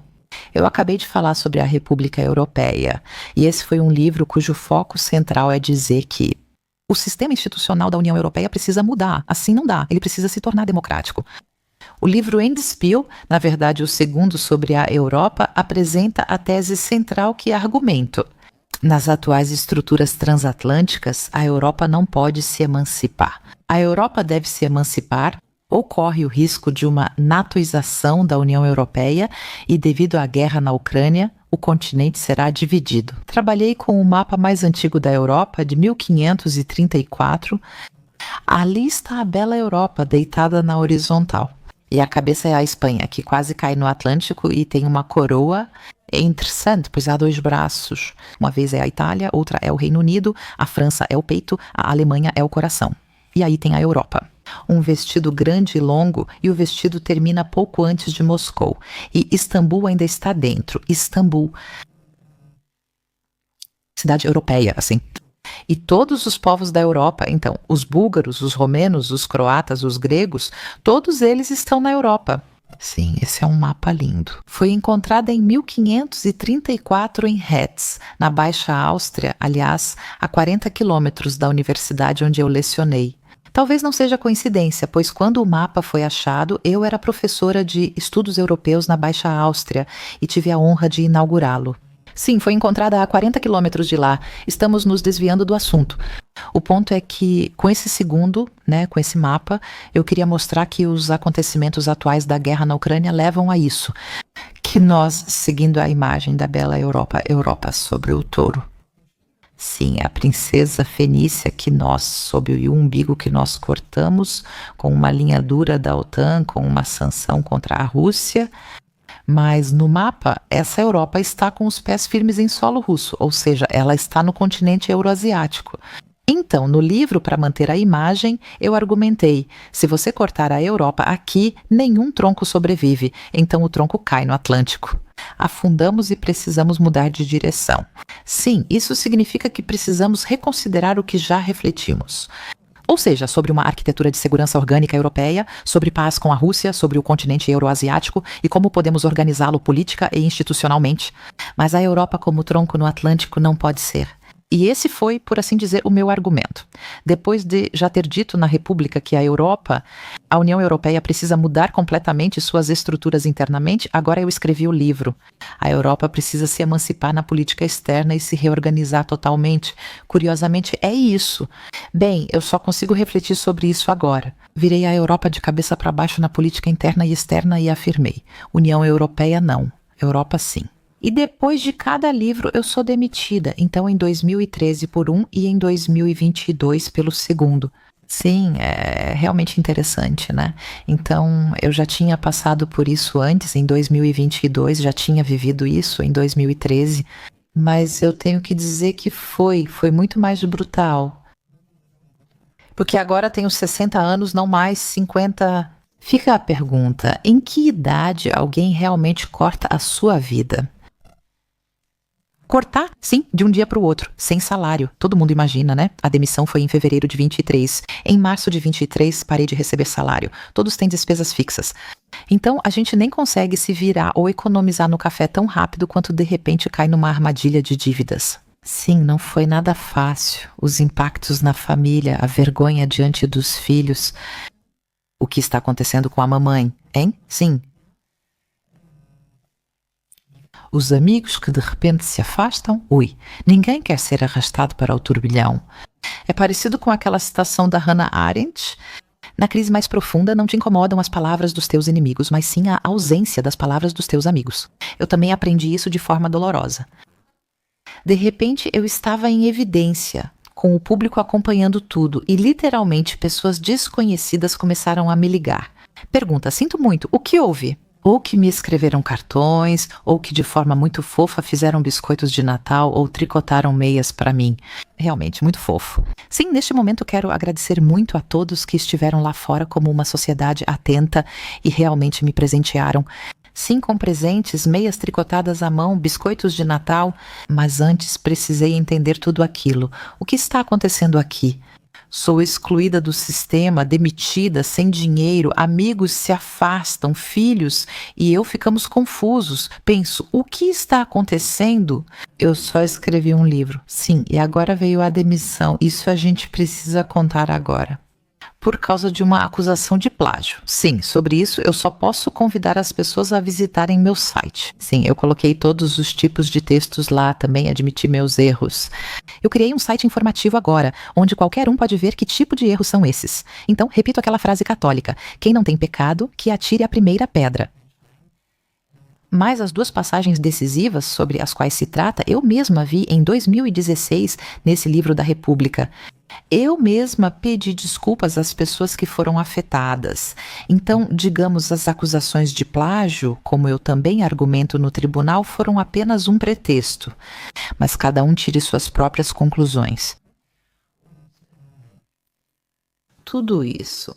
Eu acabei de falar sobre a República Europeia, e esse foi um livro cujo foco central é dizer que o sistema institucional da União Europeia precisa mudar, assim não dá, ele precisa se tornar democrático. O livro Endspiel, na verdade o segundo sobre a Europa, apresenta a tese central que argumento. Nas atuais estruturas transatlânticas, a Europa não pode se emancipar. A Europa deve se emancipar ou corre o risco de uma natoização da União Europeia e, devido à guerra na Ucrânia, o continente será dividido. Trabalhei com o mapa mais antigo da Europa, de 1534. Ali está a bela Europa, deitada na horizontal. E a cabeça é a Espanha, que quase cai no Atlântico e tem uma coroa. É interessante, pois há dois braços. Uma vez é a Itália, outra é o Reino Unido, a França é o peito, a Alemanha é o coração. E aí tem a Europa. Um vestido grande e longo, e o vestido termina pouco antes de Moscou. E Istambul ainda está dentro. Istambul. Cidade europeia, assim. E todos os povos da Europa, então, os búlgaros, os romenos, os croatas, os gregos, todos eles estão na Europa. Sim, esse é um mapa lindo. Foi encontrada em 1534 em Hetz, na Baixa Áustria, aliás, a 40 quilômetros da universidade onde eu lecionei. Talvez não seja coincidência, pois quando o mapa foi achado, eu era professora de estudos europeus na Baixa Áustria e tive a honra de inaugurá-lo. Sim, foi encontrada a 40 quilômetros de lá. Estamos nos desviando do assunto. O ponto é que, com esse segundo, com esse mapa, eu queria mostrar que os acontecimentos atuais da guerra na Ucrânia levam a isso. Que nós, seguindo a imagem da bela Europa, Europa sobre o touro. Sim, a princesa fenícia que nós, sob o umbigo que nós cortamos, com uma linha dura da OTAN, com uma sanção contra a Rússia. Mas no mapa, essa Europa está com os pés firmes em solo russo, ou seja, ela está no continente euroasiático. Então, no livro, para manter a imagem, eu argumentei, se você cortar a Europa aqui, nenhum tronco sobrevive, então o tronco cai no Atlântico. Afundamos e precisamos mudar de direção. Sim, isso significa que precisamos reconsiderar o que já refletimos. Ou seja, sobre uma arquitetura de segurança orgânica europeia, sobre paz com a Rússia, sobre o continente euroasiático e como podemos organizá-lo política e institucionalmente. Mas a Europa como tronco no Atlântico não pode ser. E esse foi, por assim dizer, o meu argumento. Depois de já ter dito na República que a União Europeia precisa mudar completamente suas estruturas internamente, agora eu escrevi o livro. A Europa precisa se emancipar na política externa e se reorganizar totalmente. Curiosamente, é isso. Bem, eu só consigo refletir sobre isso agora. Virei a Europa de cabeça para baixo na política interna e externa e afirmei: União Europeia não, Europa sim. E depois de cada livro eu sou demitida, então em 2013 por um e em 2022 pelo segundo. Sim, é realmente interessante, né? Então eu já tinha passado por isso antes, em 2022, já tinha vivido isso em 2013, mas eu tenho que dizer que foi muito mais brutal. Porque agora tenho 60 anos, não mais 50. Fica a pergunta, em que idade alguém realmente corta a sua vida? Cortar, sim, de um dia para o outro, sem salário. Todo mundo imagina, né? A demissão foi em fevereiro de 23. Em março de 23, parei de receber salário. Todos têm despesas fixas. Então, a gente nem consegue se virar ou economizar no café tão rápido quanto de repente cai numa armadilha de dívidas. Sim, não foi nada fácil. Os impactos na família, a vergonha diante dos filhos. O que está acontecendo com a mamãe, hein? Sim. Os amigos que de repente se afastam, ninguém quer ser arrastado para o turbilhão. É parecido com aquela citação da Hannah Arendt. Na crise mais profunda não te incomodam as palavras dos teus inimigos, mas sim a ausência das palavras dos teus amigos. Eu também aprendi isso de forma dolorosa. De repente eu estava em evidência, com o público acompanhando tudo, e literalmente pessoas desconhecidas começaram a me ligar. Pergunta, sinto muito, o que houve? Ou que me escreveram cartões, ou que de forma muito fofa fizeram biscoitos de Natal ou tricotaram meias para mim. Realmente, muito fofo. Sim, neste momento quero agradecer muito a todos que estiveram lá fora como uma sociedade atenta e realmente me presentearam. Sim, com presentes, meias tricotadas à mão, biscoitos de Natal, mas antes precisei entender tudo aquilo. O que está acontecendo aqui? Sou excluída do sistema, demitida, sem dinheiro, amigos se afastam, filhos e eu ficamos confusos. Penso, o que está acontecendo? Eu só escrevi um livro. Sim, e agora veio a demissão. Isso a gente precisa contar agora. Por causa de uma acusação de plágio. Sim, sobre isso eu só posso convidar as pessoas a visitarem meu site. Sim, eu coloquei todos os tipos de textos lá, também admiti meus erros. Eu criei um site informativo agora, onde qualquer um pode ver que tipo de erros são esses. Então, repito aquela frase católica: quem não tem pecado, que atire a primeira pedra. Mas as duas passagens decisivas sobre as quais se trata, eu mesma vi em 2016 nesse livro da República. Eu mesma pedi desculpas às pessoas que foram afetadas. Então, digamos, as acusações de plágio, como eu também argumento no tribunal, foram apenas um pretexto. Mas cada um tire suas próprias conclusões. Tudo isso.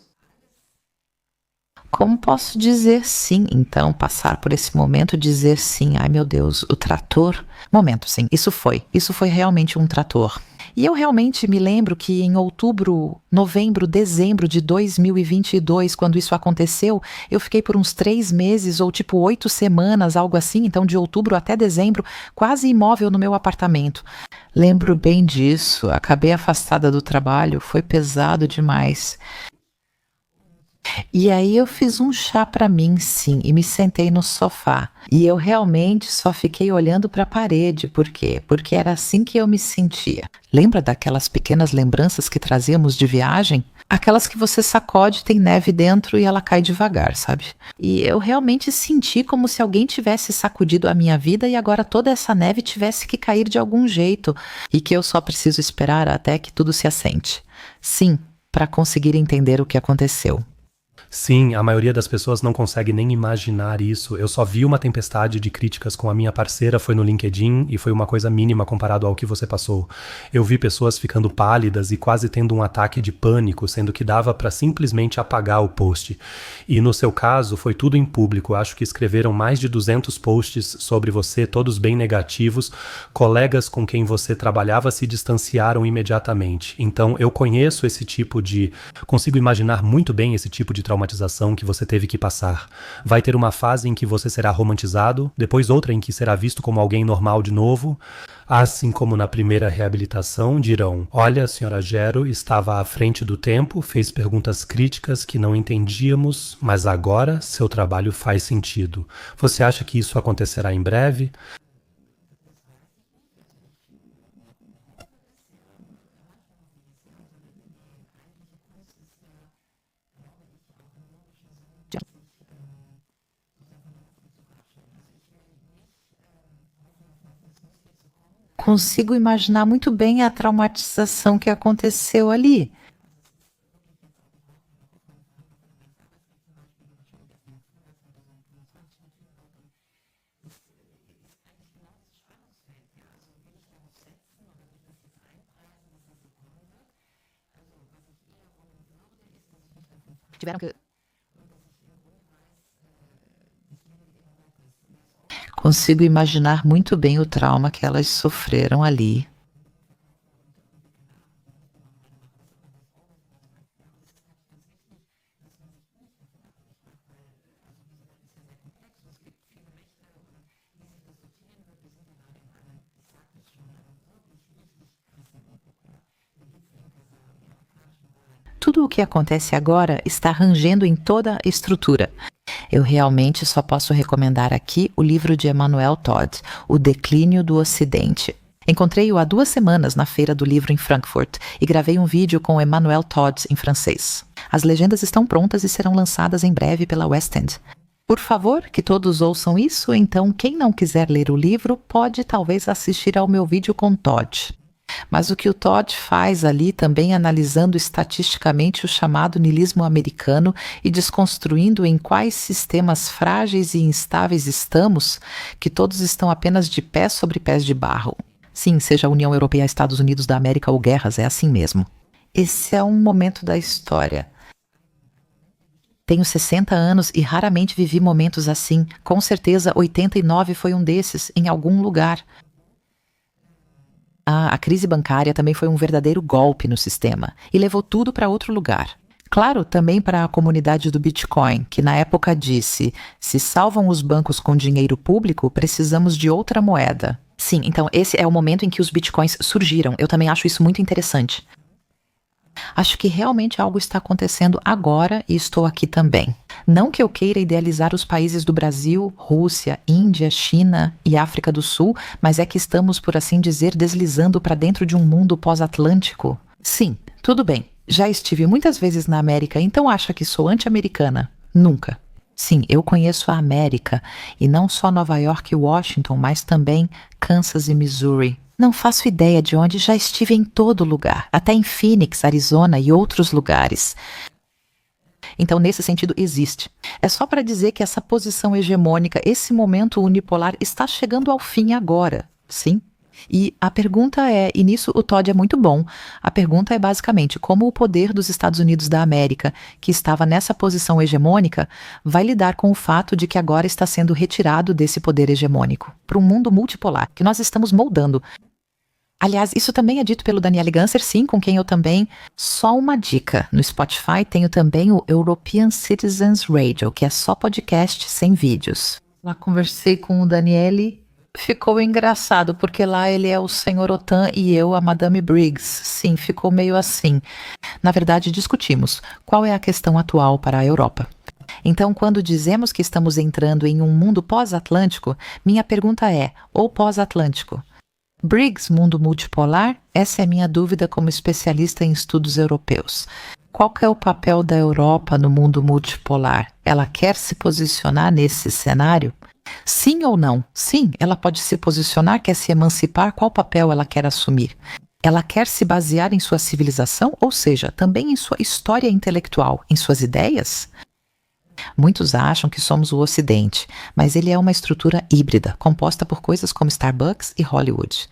Como posso dizer sim, então, passar por esse momento, dizer sim, ai meu Deus, o trator? Momento, sim, isso foi realmente um trator. E eu realmente me lembro que em outubro, novembro, dezembro de 2022, quando isso aconteceu, eu fiquei por uns 3 meses ou tipo 8 semanas, algo assim, então de outubro até dezembro, quase imóvel no meu apartamento. Lembro bem disso, acabei afastada do trabalho, foi pesado demais. E aí eu fiz um chá para mim, sim, e me sentei no sofá. E eu realmente só fiquei olhando para a parede. Por quê? Porque era assim que eu me sentia. Lembra daquelas pequenas lembranças que trazíamos de viagem? Aquelas que você sacode, tem neve dentro e ela cai devagar, sabe? E eu realmente senti como se alguém tivesse sacudido a minha vida e agora toda essa neve tivesse que cair de algum jeito e que eu só preciso esperar até que tudo se assente. Sim, para conseguir entender o que aconteceu. Sim, a maioria das pessoas não consegue nem imaginar isso. Eu só vi uma tempestade de críticas com a minha parceira, foi no LinkedIn, e foi uma coisa mínima comparado ao que você passou. Eu vi pessoas ficando pálidas e quase tendo um ataque de pânico, sendo que dava para simplesmente apagar o post. E no seu caso, foi tudo em público. Acho que escreveram mais de 200 posts sobre você, todos bem negativos. Colegas com quem você trabalhava se distanciaram imediatamente. Então, eu conheço esse tipo de... Consigo imaginar muito bem esse tipo de traumatização que você teve que passar. Vai ter uma fase em que você será romantizado, depois outra em que será visto como alguém normal de novo. Assim como na primeira reabilitação, dirão: olha, a senhora Gero estava à frente do tempo, fez perguntas críticas que não entendíamos, mas agora seu trabalho faz sentido. Você acha que isso acontecerá em breve? Consigo imaginar muito bem a traumatização que aconteceu ali. Tiveram que... Consigo imaginar muito bem o trauma que elas sofreram ali. Tudo o que acontece agora está rangendo em toda a estrutura. Eu realmente só posso recomendar aqui o livro de Emanuel Todd, O Declínio do Ocidente. Encontrei-o há 2 semanas na Feira do Livro em Frankfurt e gravei um vídeo com Emanuel Todd em francês. As legendas estão prontas e serão lançadas em breve pela West End. Por favor, que todos ouçam isso, então quem não quiser ler o livro pode talvez assistir ao meu vídeo com Todd. Mas o que o Todd faz ali, também analisando estatisticamente o chamado niilismo americano e desconstruindo em quais sistemas frágeis e instáveis estamos, que todos estão apenas de pés sobre pés de barro. Sim, seja a União Europeia, Estados Unidos da América ou guerras, é assim mesmo. Esse é um momento da história. Tenho 60 anos e raramente vivi momentos assim. Com certeza 89 foi um desses, em algum lugar. A crise bancária também foi um verdadeiro golpe no sistema e levou tudo para outro lugar. Claro, também para a comunidade do Bitcoin, que na época disse: se salvam os bancos com dinheiro público, precisamos de outra moeda. Sim, então esse é o momento em que os Bitcoins surgiram. Eu também acho isso muito interessante. Acho que realmente algo está acontecendo agora e estou aqui também. Não que eu queira idealizar os países do Brasil, Rússia, Índia, China e África do Sul, mas é que estamos, por assim dizer, deslizando para dentro de um mundo pós-atlântico. Sim, tudo bem. Já estive muitas vezes na América, então acha que sou anti-americana? Nunca. Sim, eu conheço a América, e não só Nova York e Washington, mas também Kansas e Missouri. Não faço ideia de onde, já estive em todo lugar, até em Phoenix, Arizona e outros lugares. Então, nesse sentido, existe. É só para dizer que essa posição hegemônica, esse momento unipolar, está chegando ao fim agora, sim? E a pergunta é, e nisso o Todd é muito bom, a pergunta é basicamente como o poder dos Estados Unidos da América, que estava nessa posição hegemônica, vai lidar com o fato de que agora está sendo retirado desse poder hegemônico para um mundo multipolar, que nós estamos moldando. Aliás, isso também é dito pelo Daniele Ganser, sim, com quem eu também. Só uma dica, no Spotify tenho também o European Citizens Radio, que é só podcast sem vídeos. Lá conversei com o Daniele. Ficou engraçado, porque lá ele é o Senhor Otan e eu a Madame Briggs. Sim, ficou meio assim. Na verdade, discutimos qual é a questão atual para a Europa. Então, quando dizemos que estamos entrando em um mundo pós-atlântico, minha pergunta é, ou pós-atlântico? Briggs, mundo multipolar? Essa é minha dúvida como especialista em estudos europeus. Qual que é o papel da Europa no mundo multipolar? Ela quer se posicionar nesse cenário? Sim ou não? Sim, ela pode se posicionar, quer se emancipar, qual papel ela quer assumir? Ela quer se basear em sua civilização, ou seja, também em sua história intelectual, em suas ideias? Muitos acham que somos o Ocidente, mas ele é uma estrutura híbrida, composta por coisas como Starbucks e Hollywood.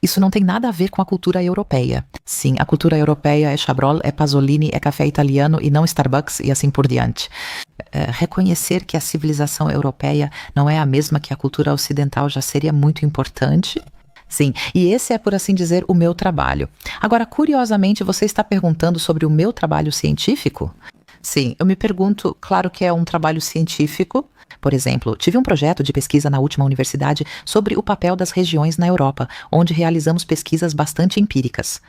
Isso não tem nada a ver com a cultura europeia. Sim, a cultura europeia é Chabrol, é Pasolini, é café italiano e não Starbucks e assim por diante. Reconhecer que a civilização europeia não é a mesma que a cultura ocidental já seria muito importante. Sim, e esse é, por assim dizer, o meu trabalho. Agora, curiosamente, você está perguntando sobre o meu trabalho científico? Sim, eu me pergunto, claro que é um trabalho científico. Por exemplo, tive um projeto de pesquisa na última universidade sobre o papel das regiões na Europa, onde realizamos pesquisas bastante empíricas.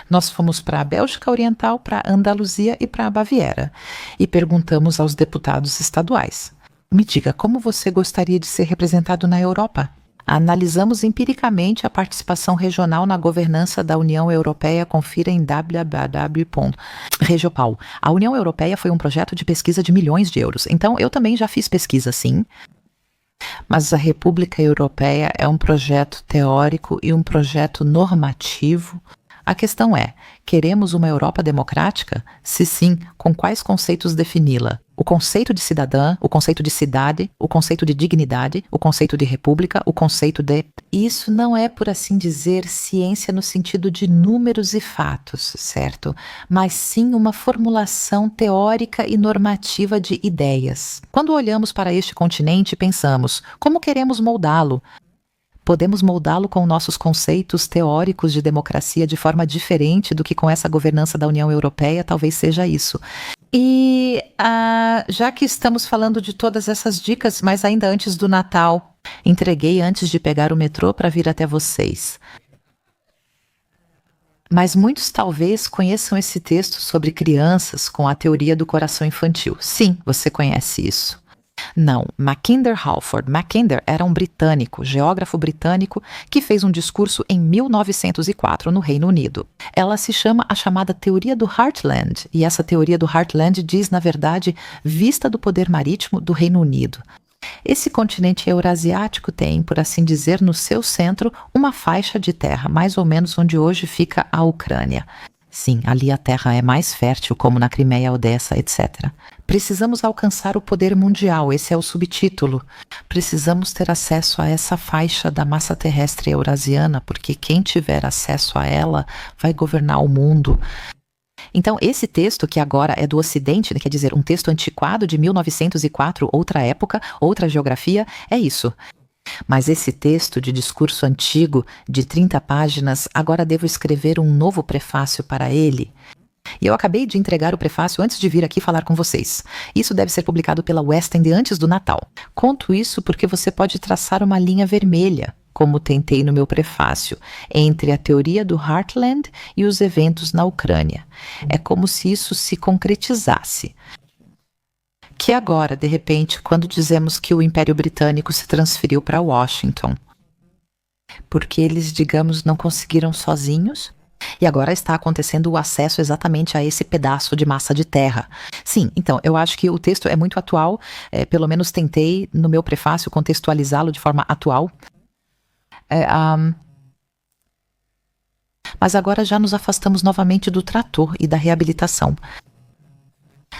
Nós fomos para a Bélgica Oriental, para a Andaluzia e para a Baviera, e perguntamos aos deputados estaduais. Me diga, como você gostaria de ser representado na Europa? Analisamos empiricamente a participação regional na governança da União Europeia, confira em www.regiopal. A União Europeia foi um projeto de pesquisa de milhões de euros, então eu também já fiz pesquisa, sim. Mas a República Europeia é um projeto teórico e um projeto normativo. A questão é, queremos uma Europa democrática? Se sim, com quais conceitos defini-la? O conceito de cidadã, o conceito de cidade, o conceito de dignidade, o conceito de república, o conceito de... Isso não é, por assim dizer, ciência no sentido de números e fatos, certo? Mas sim uma formulação teórica e normativa de ideias. Quando olhamos para este continente, pensamos, como queremos moldá-lo? Podemos moldá-lo com nossos conceitos teóricos de democracia de forma diferente do que com essa governança da União Europeia, talvez seja isso. E já que estamos falando de todas essas dicas, mas ainda antes do Natal, entreguei antes de pegar o metrô para vir até vocês. Mas muitos talvez conheçam esse texto sobre crianças com a teoria do coração infantil. Sim, você conhece isso. Não, Mackinder Halford. Mackinder era um britânico, geógrafo britânico, que fez um discurso em 1904 no Reino Unido. Ela se chama a chamada teoria do Heartland, e essa teoria do Heartland diz, na verdade, vista do poder marítimo do Reino Unido. Esse continente eurasiático tem, por assim dizer, no seu centro, uma faixa de terra, mais ou menos onde hoje fica a Ucrânia. Sim, ali a terra é mais fértil, como na Crimeia, Odessa, etc. Precisamos alcançar o poder mundial, esse é o subtítulo. Precisamos ter acesso a essa faixa da massa terrestre eurasiana, porque quem tiver acesso a ela vai governar o mundo. Então, esse texto, que agora é do Ocidente, quer dizer, um texto antiquado de 1904, outra época, outra geografia, é isso. Mas esse texto de discurso antigo, de 30 páginas, agora devo escrever um novo prefácio para ele. E eu acabei de entregar o prefácio antes de vir aqui falar com vocês. Isso deve ser publicado pela West End antes do Natal. Conto isso porque você pode traçar uma linha vermelha, como tentei no meu prefácio, entre a teoria do Heartland e os eventos na Ucrânia. É como se isso se concretizasse. Que agora, de repente, quando dizemos que o Império Britânico se transferiu para Washington, porque eles, digamos, não conseguiram sozinhos, e agora está acontecendo o acesso exatamente a esse pedaço de massa de terra. Sim, então, eu acho que o texto é muito atual, pelo menos tentei, no meu prefácio, contextualizá-lo de forma atual. Mas agora já nos afastamos novamente do trator e da reabilitação.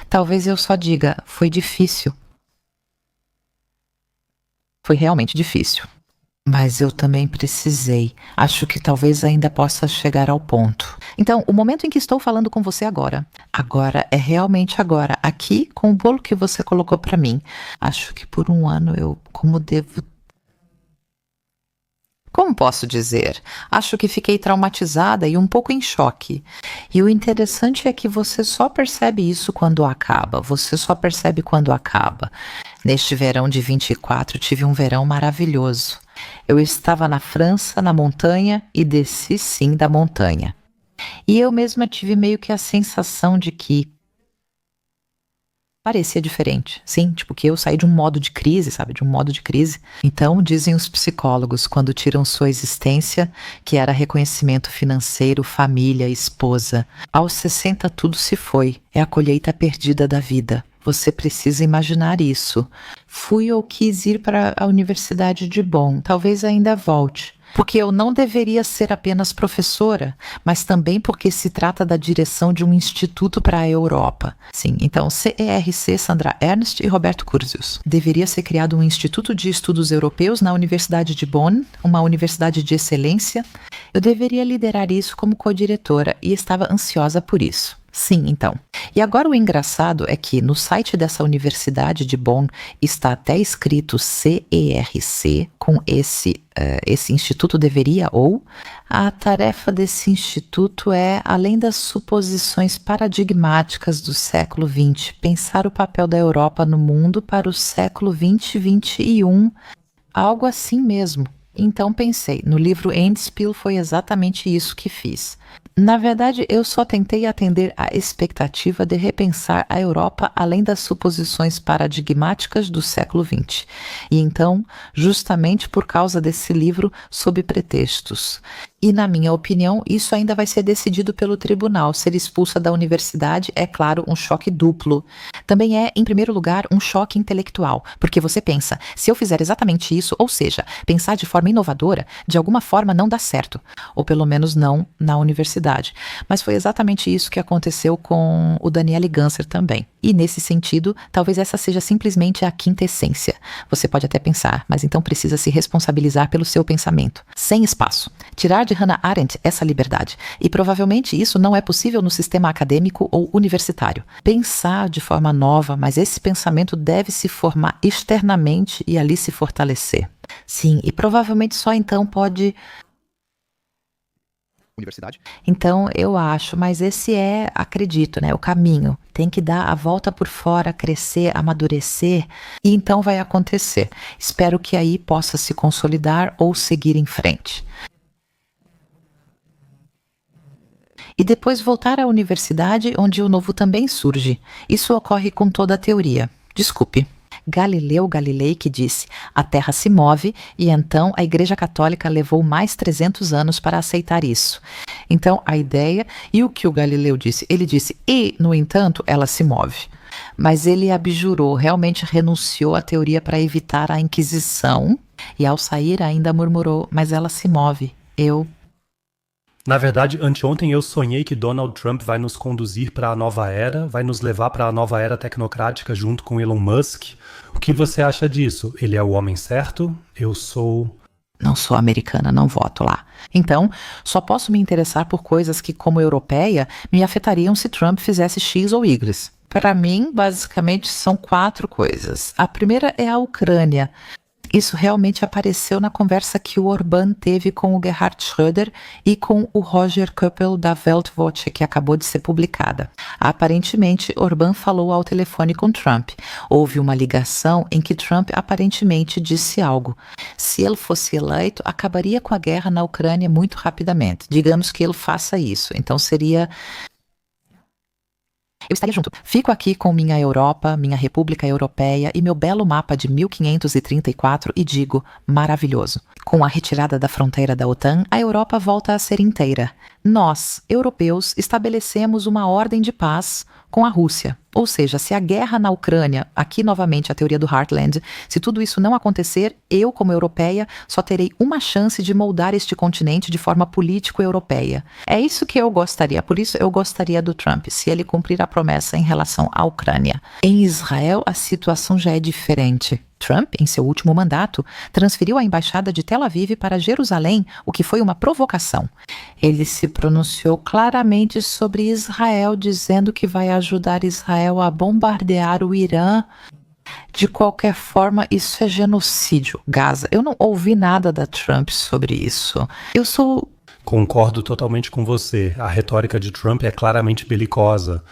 Talvez eu só diga, foi difícil. Foi realmente difícil. Mas eu também precisei. Acho que talvez ainda possa chegar ao ponto. Então, o momento em que estou falando com você agora é realmente agora, aqui com o bolo que você colocou para mim. Acho que por um ano Como posso dizer? Acho que fiquei traumatizada e um pouco em choque. E o interessante é que você só percebe isso quando acaba. Você só percebe quando acaba. Neste verão de 24, tive um verão maravilhoso. Eu estava na França, na montanha, e desci sim da montanha. E eu mesma tive meio que a sensação de que parecia diferente. Sim, tipo que eu saí de um modo de crise, sabe? De um modo de crise. Então, dizem os psicólogos, quando tiram sua existência, que era reconhecimento financeiro, família, esposa. Aos 60 tudo se foi. É a colheita perdida da vida. Você precisa imaginar isso. Fui ou quis ir para a Universidade de Bonn. Talvez ainda volte. Porque eu não deveria ser apenas professora, mas também porque se trata da direção de um instituto para a Europa. Sim, então CERC, Sandra Ernst e Roberto Curzius. Deveria ser criado um Instituto de Estudos Europeus na Universidade de Bonn, uma universidade de excelência. Eu deveria liderar isso como co-diretora e estava ansiosa por isso. Sim, então. E agora o engraçado é que no site dessa Universidade de Bonn está até escrito CERC, com esse instituto deveria, ou a tarefa desse instituto é, além das suposições paradigmáticas do século XX, pensar o papel da Europa no mundo para o século XX e XXI, algo assim mesmo. Então pensei, no livro Endspiel foi exatamente isso que fiz. Na verdade, eu só tentei atender à expectativa de repensar a Europa além das suposições paradigmáticas do século XX. E então, justamente por causa desse livro, sob pretextos. E, na minha opinião, isso ainda vai ser decidido pelo tribunal. Ser expulsa da universidade é, claro, um choque duplo. Também é, em primeiro lugar, um choque intelectual. Porque você pensa, se eu fizer exatamente isso, ou seja, pensar de forma inovadora, de alguma forma não dá certo. Ou pelo menos não na universidade. Mas foi exatamente isso que aconteceu com o Daniele Ganser também. E, nesse sentido, talvez essa seja simplesmente a quinta essência. Você pode até pensar, mas então precisa se responsabilizar pelo seu pensamento. Sem espaço. Tirar de Hannah Arendt essa liberdade. E provavelmente isso não é possível no sistema acadêmico ou universitário. Pensar de forma nova, mas esse pensamento deve se formar externamente e ali se fortalecer. Sim, e provavelmente só então pode... Universidade? Então, eu acho, mas esse é, acredito, né, o caminho. Tem que dar a volta por fora, crescer, amadurecer, e então vai acontecer. Espero que aí possa se consolidar ou seguir em frente. E depois voltar à universidade, onde o novo também surge. Isso ocorre com toda a teoria. Desculpe. Galileu Galilei que disse, a Terra se move, e então a Igreja Católica levou mais 300 anos para aceitar isso. Então, a ideia, e o que o Galileu disse? Ele disse, e, no entanto, ela se move. Mas ele abjurou, realmente renunciou à teoria para evitar a Inquisição, e ao sair ainda murmurou, mas ela se move. Na verdade, anteontem eu sonhei que Donald Trump vai nos conduzir para a nova era, vai nos levar para a nova era tecnocrática junto com Elon Musk. O que você acha disso? Ele é o homem certo? Não sou americana, não voto lá. Então, só posso me interessar por coisas que, como europeia, me afetariam se Trump fizesse X ou Y. Para mim, basicamente, são 4 coisas. A primeira é a Ucrânia, Isso realmente apareceu na conversa que o Orbán teve com o Gerhard Schröder e com o Roger Köppel da Weltwoche, que acabou de ser publicada. Aparentemente, Orbán falou ao telefone com Trump. Houve uma ligação em que Trump aparentemente disse algo. Se ele fosse eleito, acabaria com a guerra na Ucrânia muito rapidamente. Digamos que ele faça isso. Então seria... Eu estaria junto. Fico aqui com minha Europa, minha República Europeia e meu belo mapa de 1534 e digo, maravilhoso. Com a retirada da fronteira da OTAN, a Europa volta a ser inteira. Nós, europeus, estabelecemos uma ordem de paz com a Rússia. Ou seja, se a guerra na Ucrânia, aqui novamente a teoria do Heartland, se tudo isso não acontecer, eu, como europeia, só terei uma chance de moldar este continente de forma político-europeia. É isso que eu gostaria, por isso eu gostaria do Trump, se ele cumprir a promessa em relação à Ucrânia. Em Israel, a situação já é diferente. Trump, em seu último mandato, transferiu a embaixada de Tel Aviv para Jerusalém, o que foi uma provocação. Ele se pronunciou claramente sobre Israel, dizendo que vai ajudar Israel a bombardear o Irã. De qualquer forma, isso é genocídio, Gaza. Eu não ouvi nada da Trump sobre isso. Concordo totalmente com você. A retórica de Trump é claramente belicosa.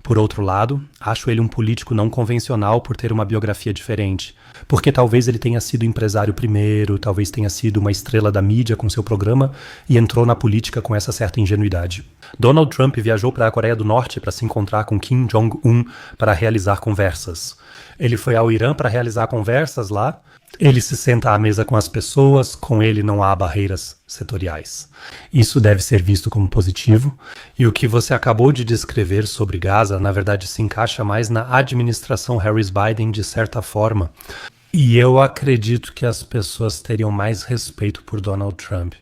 Por outro lado, acho ele um político não convencional por ter uma biografia diferente. Porque talvez ele tenha sido empresário primeiro, talvez tenha sido uma estrela da mídia com seu programa e entrou na política com essa certa ingenuidade. Donald Trump viajou para a Coreia do Norte para se encontrar com Kim Jong-un para realizar conversas. Ele foi ao Irã para realizar conversas lá. Ele se senta à mesa com as pessoas, com ele não há barreiras setoriais. Isso deve ser visto como positivo, e o que você acabou de descrever sobre Gaza, na verdade, se encaixa mais na administração Harris-Biden de certa forma. E eu acredito que as pessoas teriam mais respeito por Donald Trump.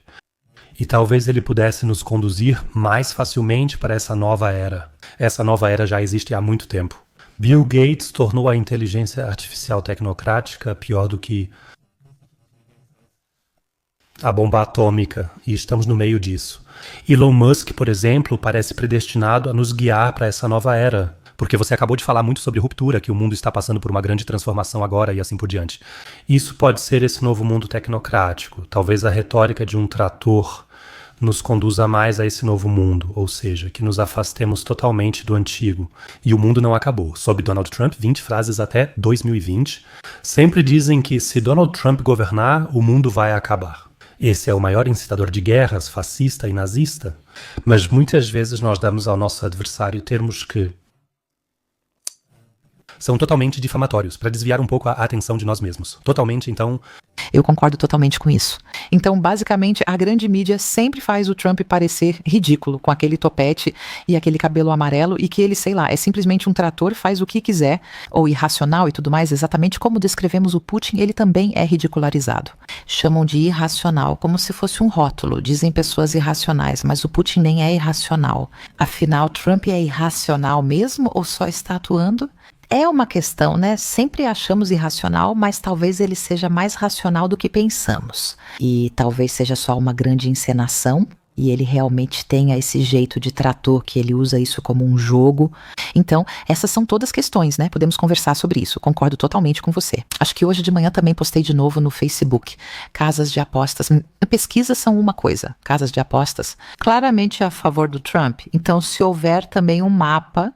E talvez ele pudesse nos conduzir mais facilmente para essa nova era. Essa nova era já existe há muito tempo. Bill Gates tornou a inteligência artificial tecnocrática pior do que a bomba atômica, e estamos no meio disso. Elon Musk, por exemplo, parece predestinado a nos guiar para essa nova era, porque você acabou de falar muito sobre ruptura, que o mundo está passando por uma grande transformação agora e assim por diante. Isso pode ser esse novo mundo tecnocrático, talvez a retórica de um trator nos conduza mais a esse novo mundo, ou seja, que nos afastemos totalmente do antigo. E o mundo não acabou. Sob Donald Trump, 20 frases até 2020. Sempre dizem que se Donald Trump governar, o mundo vai acabar. Esse é o maior incitador de guerras, fascista e nazista. Mas muitas vezes nós damos ao nosso adversário termos que são totalmente difamatórios, para desviar um pouco a atenção de nós mesmos. Totalmente, então... Eu concordo totalmente com isso. Então, basicamente, a grande mídia sempre faz o Trump parecer ridículo, com aquele topete e aquele cabelo amarelo, e que ele, sei lá, é simplesmente um trator, faz o que quiser, ou irracional e tudo mais, exatamente como descrevemos o Putin, ele também é ridicularizado. Chamam de irracional, como se fosse um rótulo, dizem pessoas irracionais, mas o Putin nem é irracional. Afinal, Trump é irracional mesmo, ou só está atuando? É uma questão, né? Sempre achamos irracional, mas talvez ele seja mais racional do que pensamos. E talvez seja só uma grande encenação, e ele realmente tenha esse jeito de trator, que ele usa isso como um jogo. Então, essas são todas questões, né? Podemos conversar sobre isso. Concordo totalmente com você. Acho que hoje de manhã também postei de novo no Facebook. Casas de apostas. Pesquisas são uma coisa. Casas de apostas, claramente a favor do Trump. Então, se houver também um mapa...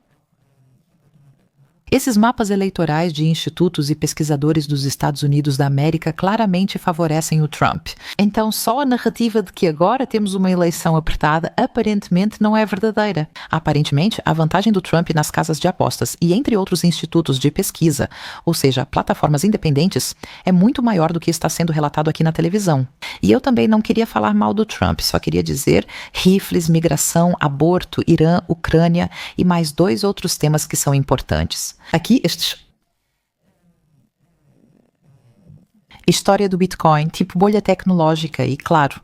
Esses mapas eleitorais de institutos e pesquisadores dos Estados Unidos da América claramente favorecem o Trump. Então, só a narrativa de que agora temos uma eleição apertada aparentemente não é verdadeira. Aparentemente, a vantagem do Trump nas casas de apostas e entre outros institutos de pesquisa, ou seja, plataformas independentes, é muito maior do que está sendo relatado aqui na televisão. E eu também não queria falar mal do Trump, só queria dizer rifles, migração, aborto, Irã, Ucrânia e mais 2 outros temas que são importantes. Aqui, história do Bitcoin, tipo bolha tecnológica e, claro,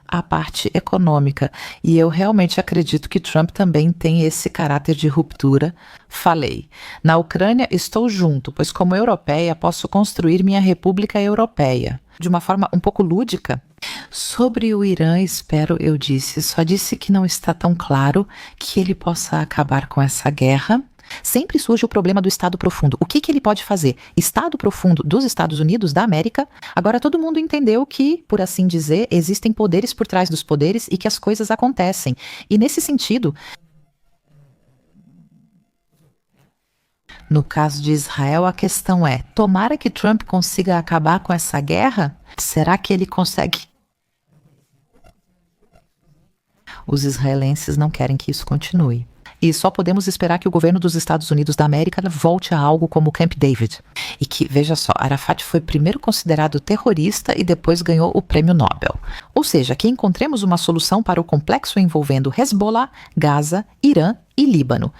a parte econômica. E eu realmente acredito que Trump também tem esse caráter de ruptura. Falei. Na Ucrânia estou junto, pois como europeia posso construir minha república europeia. De uma forma um pouco lúdica. Sobre o Irã, só disse que não está tão claro que ele possa acabar com essa guerra. Sempre surge o problema do Estado profundo. O que ele pode fazer? Estado profundo dos Estados Unidos da América. Agora todo mundo entendeu que, por assim dizer, existem poderes por trás dos poderes e que as coisas acontecem. E nesse sentido, no caso de Israel, a questão é: tomara que Trump consiga acabar com essa guerra? Será que ele consegue? Os israelenses não querem que isso continue. E só podemos esperar que o governo dos Estados Unidos da América volte a algo como Camp David. E que, veja só, Arafat foi primeiro considerado terrorista e depois ganhou o prêmio Nobel. Ou seja, que encontremos uma solução para o complexo envolvendo Hezbollah, Gaza, Irã e Líbano.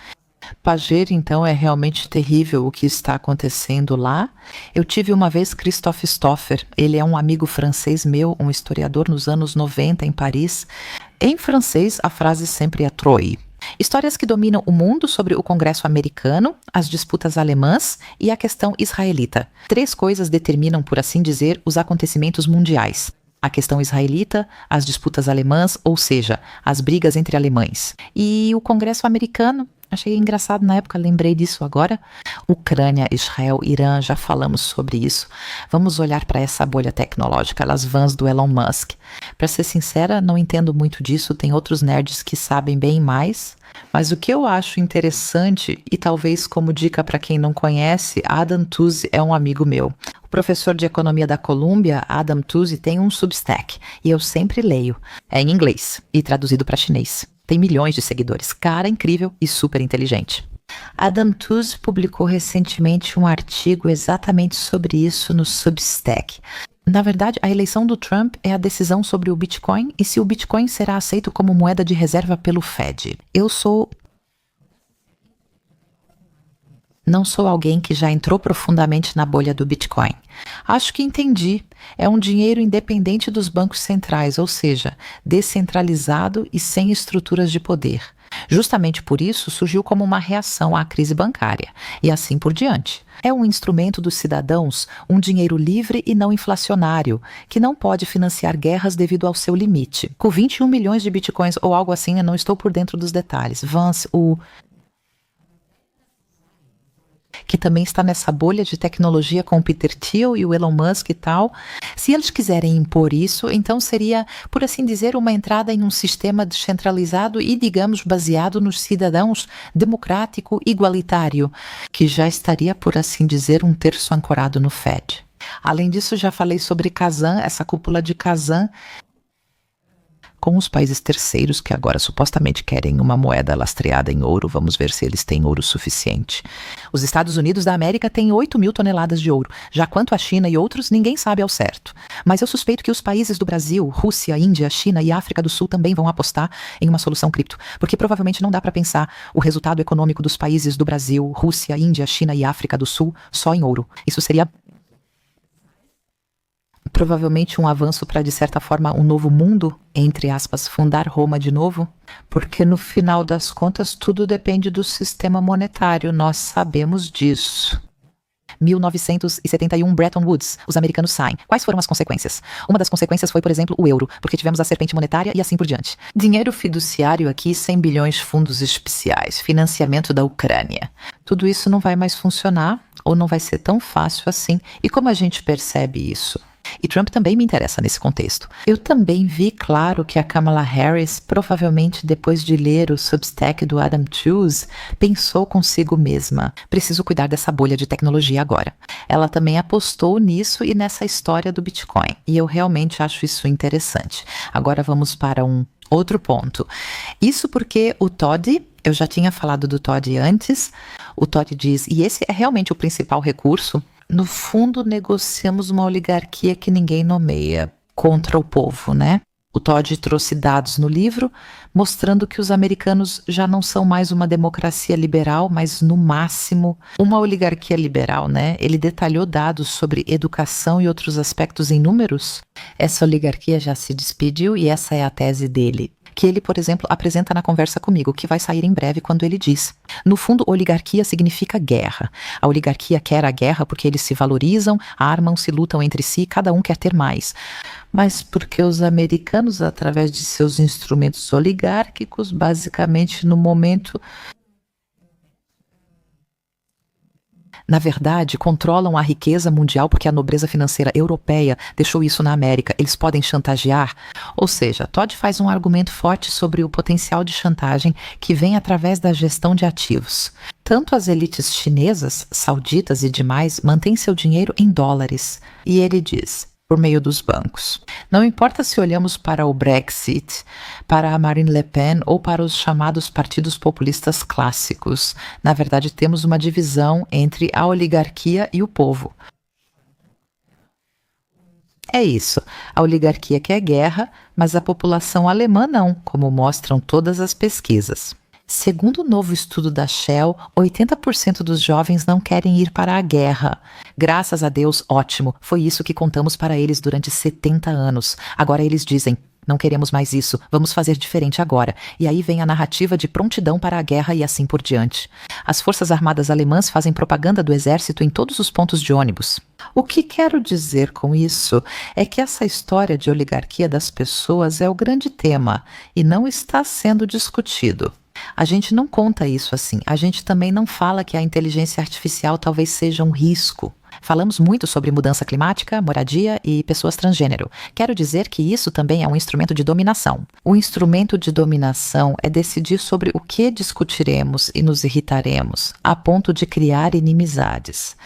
Pajer, então, é realmente terrível o que está acontecendo lá. Eu tive uma vez Christophe Stoffer, ele é um amigo francês meu, um historiador nos anos 90 em Paris. Em francês, a frase sempre é Troy. Histórias que dominam o mundo sobre o Congresso americano, as disputas alemãs e a questão israelita. 3 coisas determinam, por assim dizer, os acontecimentos mundiais: a questão israelita, as disputas alemãs, ou seja, as brigas entre alemães. E o Congresso americano, achei engraçado na época, lembrei disso agora. Ucrânia, Israel, Irã, já falamos sobre isso. Vamos olhar para essa bolha tecnológica, as vans do Elon Musk. Para ser sincera, não entendo muito disso, tem outros nerds que sabem bem mais. Mas o que eu acho interessante, e talvez como dica para quem não conhece, Adam Tooze é um amigo meu. O professor de economia da Colômbia, Adam Tooze, tem um Substack, e eu sempre leio. É em inglês e traduzido para chinês. Tem milhões de seguidores, cara incrível e super inteligente. Adam Tooze publicou recentemente um artigo exatamente sobre isso no Substack. Na verdade, a eleição do Trump é a decisão sobre o Bitcoin e se o Bitcoin será aceito como moeda de reserva pelo Fed. Não sou alguém que já entrou profundamente na bolha do Bitcoin. Acho que entendi. É um dinheiro independente dos bancos centrais, ou seja, descentralizado e sem estruturas de poder. Justamente por isso surgiu como uma reação à crise bancária, e assim por diante. É um instrumento dos cidadãos, um dinheiro livre e não inflacionário, que não pode financiar guerras devido ao seu limite. Com 21 milhões de bitcoins ou algo assim, eu não estou por dentro dos detalhes. Vance, que também está nessa bolha de tecnologia com o Peter Thiel e o Elon Musk e tal. Se eles quiserem impor isso, então seria, por assim dizer, uma entrada em um sistema descentralizado e, digamos, baseado nos cidadãos, democrático, igualitário, que já estaria, por assim dizer, um terço ancorado no Fed. Além disso, já falei sobre Kazan, essa cúpula de Kazan, com os países terceiros que agora supostamente querem uma moeda lastreada em ouro. Vamos ver se eles têm ouro suficiente. Os Estados Unidos da América têm 8 mil toneladas de ouro. Já quanto a China e outros, ninguém sabe ao certo. Mas eu suspeito que os países do Brasil, Rússia, Índia, China e África do Sul também vão apostar em uma solução cripto. Porque provavelmente não dá para pensar o resultado econômico dos países do Brasil, Rússia, Índia, China e África do Sul só em ouro. Isso seria provavelmente um avanço para, de certa forma, um novo mundo, entre aspas, fundar Roma de novo, porque no final das contas tudo depende do sistema monetário, nós sabemos disso. 1971, Bretton Woods, os americanos saem. Quais foram as consequências? Uma das consequências foi, por exemplo, o euro, porque tivemos a serpente monetária e assim por diante. Dinheiro fiduciário aqui, 100 bilhões fundos especiais, financiamento da Ucrânia. Tudo isso não vai mais funcionar, ou não vai ser tão fácil assim. E como a gente percebe isso? E Trump também me interessa nesse contexto. Eu também vi, claro, que a Kamala Harris, provavelmente depois de ler o Substack do Adam Tooze, pensou consigo mesma: preciso cuidar dessa bolha de tecnologia agora. Ela também apostou nisso e nessa história do Bitcoin. E eu realmente acho isso interessante. Agora vamos para um outro ponto. Isso porque o Todd, eu já tinha falado do Todd antes, o Todd diz, e esse é realmente o principal recurso: no fundo, negociamos uma oligarquia que ninguém nomeia, contra o povo, né? O Todd trouxe dados no livro, mostrando que os americanos já não são mais uma democracia liberal, mas, no máximo, uma oligarquia liberal, né? Ele detalhou dados sobre educação e outros aspectos em números. Essa oligarquia já se despediu e essa é a tese dele, que ele, por exemplo, apresenta na conversa comigo, que vai sair em breve, quando ele diz: no fundo, oligarquia significa guerra. A oligarquia quer a guerra porque eles se valorizam, armam-se, lutam entre si, cada um quer ter mais. Mas porque os americanos, através de seus instrumentos oligárquicos, basicamente, no momento, Na verdade, controlam a riqueza mundial porque a nobreza financeira europeia deixou isso na América. Eles podem chantagear. Ou seja, Todd faz um argumento forte sobre o potencial de chantagem que vem através da gestão de ativos. Tanto as elites chinesas, sauditas e demais mantêm seu dinheiro em dólares. E ele diz, por meio dos bancos. Não importa se olhamos para o Brexit, para a Marine Le Pen ou para os chamados partidos populistas clássicos. Na verdade, temos uma divisão entre a oligarquia e o povo. É isso, a oligarquia quer guerra, mas a população alemã não, como mostram todas as pesquisas. Segundo o novo estudo da Shell, 80% dos jovens não querem ir para a guerra. Graças a Deus, ótimo, foi isso que contamos para eles durante 70 anos. Agora eles dizem, não queremos mais isso, vamos fazer diferente agora. E aí vem a narrativa de prontidão para a guerra e assim por diante. As forças armadas alemãs fazem propaganda do exército em todos os pontos de ônibus. O que quero dizer com isso é que essa história de oligarquia das pessoas é o grande tema e não está sendo discutido. A gente não conta isso assim. A gente também não fala que a inteligência artificial talvez seja um risco. Falamos muito sobre mudança climática, moradia e pessoas transgênero. Quero dizer que isso também é um instrumento de dominação. O instrumento de dominação é decidir sobre o que discutiremos e nos irritaremos, a ponto de criar inimizades.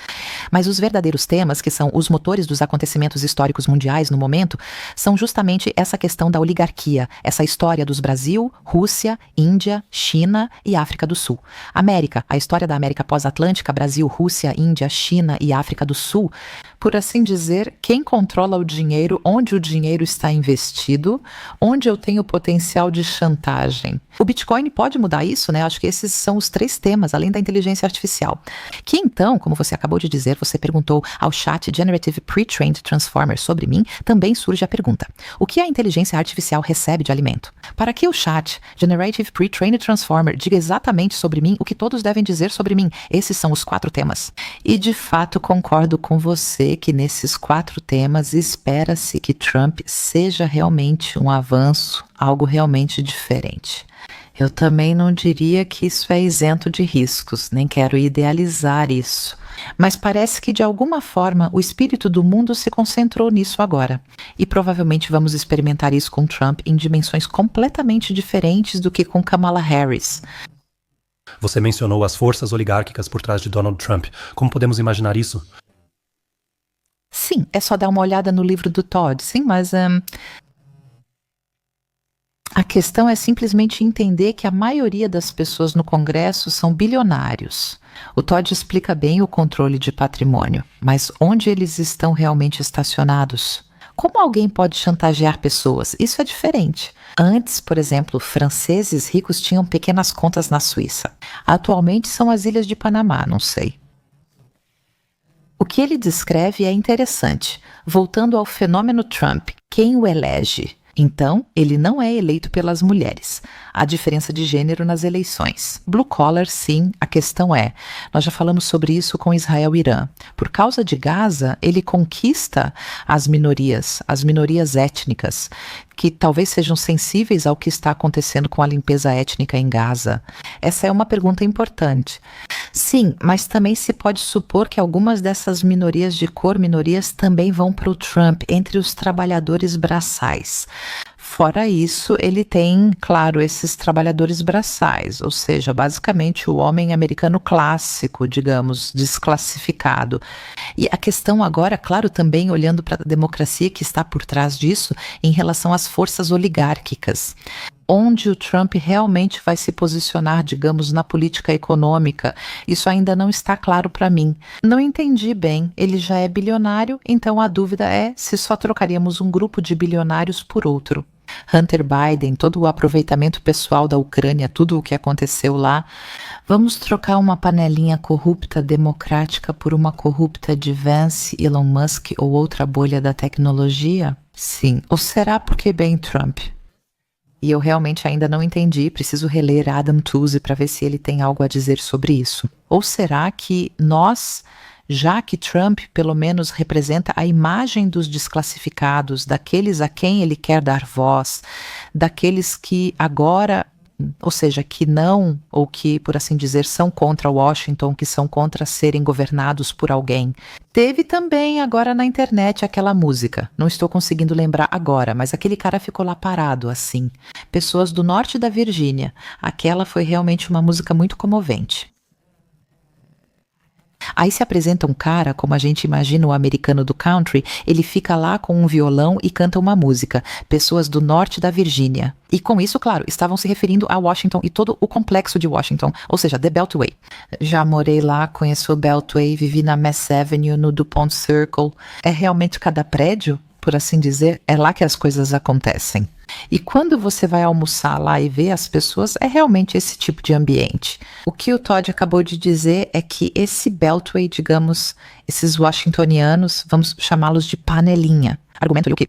Mas os verdadeiros temas, que são os motores dos acontecimentos históricos mundiais no momento, são justamente essa questão da oligarquia, essa história dos Brasil, Rússia, Índia, China e África do Sul. América, a história da América pós-atlântica, Brasil, Rússia, Índia, China e África do Sul, por assim dizer, quem controla o dinheiro, onde o dinheiro está investido, onde eu tenho potencial de chantagem. O Bitcoin pode mudar isso, né? Acho que esses são os 3 temas, além da inteligência artificial. Que então, como você acabou de dizer, você perguntou ao chat Generative Pre-trained Transformer sobre mim, também surge a pergunta: o que a inteligência artificial recebe de alimento? Para que o chat Generative Pre-trained Transformer diga exatamente sobre mim o que todos devem dizer sobre mim? Esses são os 4 temas. E de fato concordo com você que nesses 4 temas espera-se que Trump seja realmente um avanço, algo realmente diferente. Eu também não diria que isso é isento de riscos, nem quero idealizar isso. Mas parece que de alguma forma o espírito do mundo se concentrou nisso agora. E provavelmente vamos experimentar isso com Trump em dimensões completamente diferentes do que com Kamala Harris. Você mencionou as forças oligárquicas por trás de Donald Trump. Como podemos imaginar isso? Sim, é só dar uma olhada no livro do Todd, sim, mas a questão é simplesmente entender que a maioria das pessoas no Congresso são bilionários. O Todd explica bem o controle de patrimônio, mas onde eles estão realmente estacionados? Como alguém pode chantagear pessoas? Isso é diferente. Antes, por exemplo, franceses ricos tinham pequenas contas na Suíça. Atualmente são as Ilhas de Panamá, não sei. O que ele descreve é interessante. Voltando ao fenômeno Trump, quem o elege? Então, ele não é eleito pelas mulheres. Há diferença de gênero nas eleições. Blue collar, sim, a questão é, nós já falamos sobre isso com Israel e Irã. Por causa de Gaza, ele conquista as minorias étnicas, que talvez sejam sensíveis ao que está acontecendo com a limpeza étnica em Gaza. Essa é uma pergunta importante. Sim, mas também se pode supor que algumas dessas minorias de cor, minorias, também vão para o Trump, entre os trabalhadores braçais. Fora isso, ele tem, claro, esses trabalhadores braçais, ou seja, basicamente o homem americano clássico, digamos, desclassificado. E a questão agora, claro, também olhando para a democracia que está por trás disso, em relação às forças oligárquicas. Onde o Trump realmente vai se posicionar, digamos, na política econômica, isso ainda não está claro para mim. Não entendi bem, ele já é bilionário, então a dúvida é se só trocaríamos um grupo de bilionários por outro. Hunter Biden, todo o aproveitamento pessoal da Ucrânia, tudo o que aconteceu lá. Vamos trocar uma panelinha corrupta democrática por uma corrupta de Vance, Elon Musk ou outra bolha da tecnologia? Sim. Ou será porque bem Trump? E eu realmente ainda não entendi, preciso reler Adam Tooze para ver se ele tem algo a dizer sobre isso. Ou será que nós, já que Trump pelo menos representa a imagem dos desclassificados, daqueles a quem ele quer dar voz, daqueles que agora ou seja, que não, ou que, por assim dizer, são contra Washington, que são contra serem governados por alguém. Teve também agora na internet aquela música, não estou conseguindo lembrar agora, mas aquele cara ficou lá parado assim. Pessoas do norte da Virgínia, aquela foi realmente uma música muito comovente. Aí se apresenta um cara, como a gente imagina o americano do country, ele fica lá com um violão e canta uma música, pessoas do norte da Virgínia. E com isso, claro, estavam se referindo a Washington e todo o complexo de Washington, ou seja, The Beltway. Já morei lá, conheço o Beltway, vivi na Mass Avenue, no DuPont Circle. É realmente cada prédio, por assim dizer, é lá que as coisas acontecem. E quando você vai almoçar lá e ver as pessoas, é realmente esse tipo de ambiente. O que o Todd acabou de dizer é que esse Beltway, digamos, esses washingtonianos, vamos chamá-los de panelinha. Argumento ali o quê?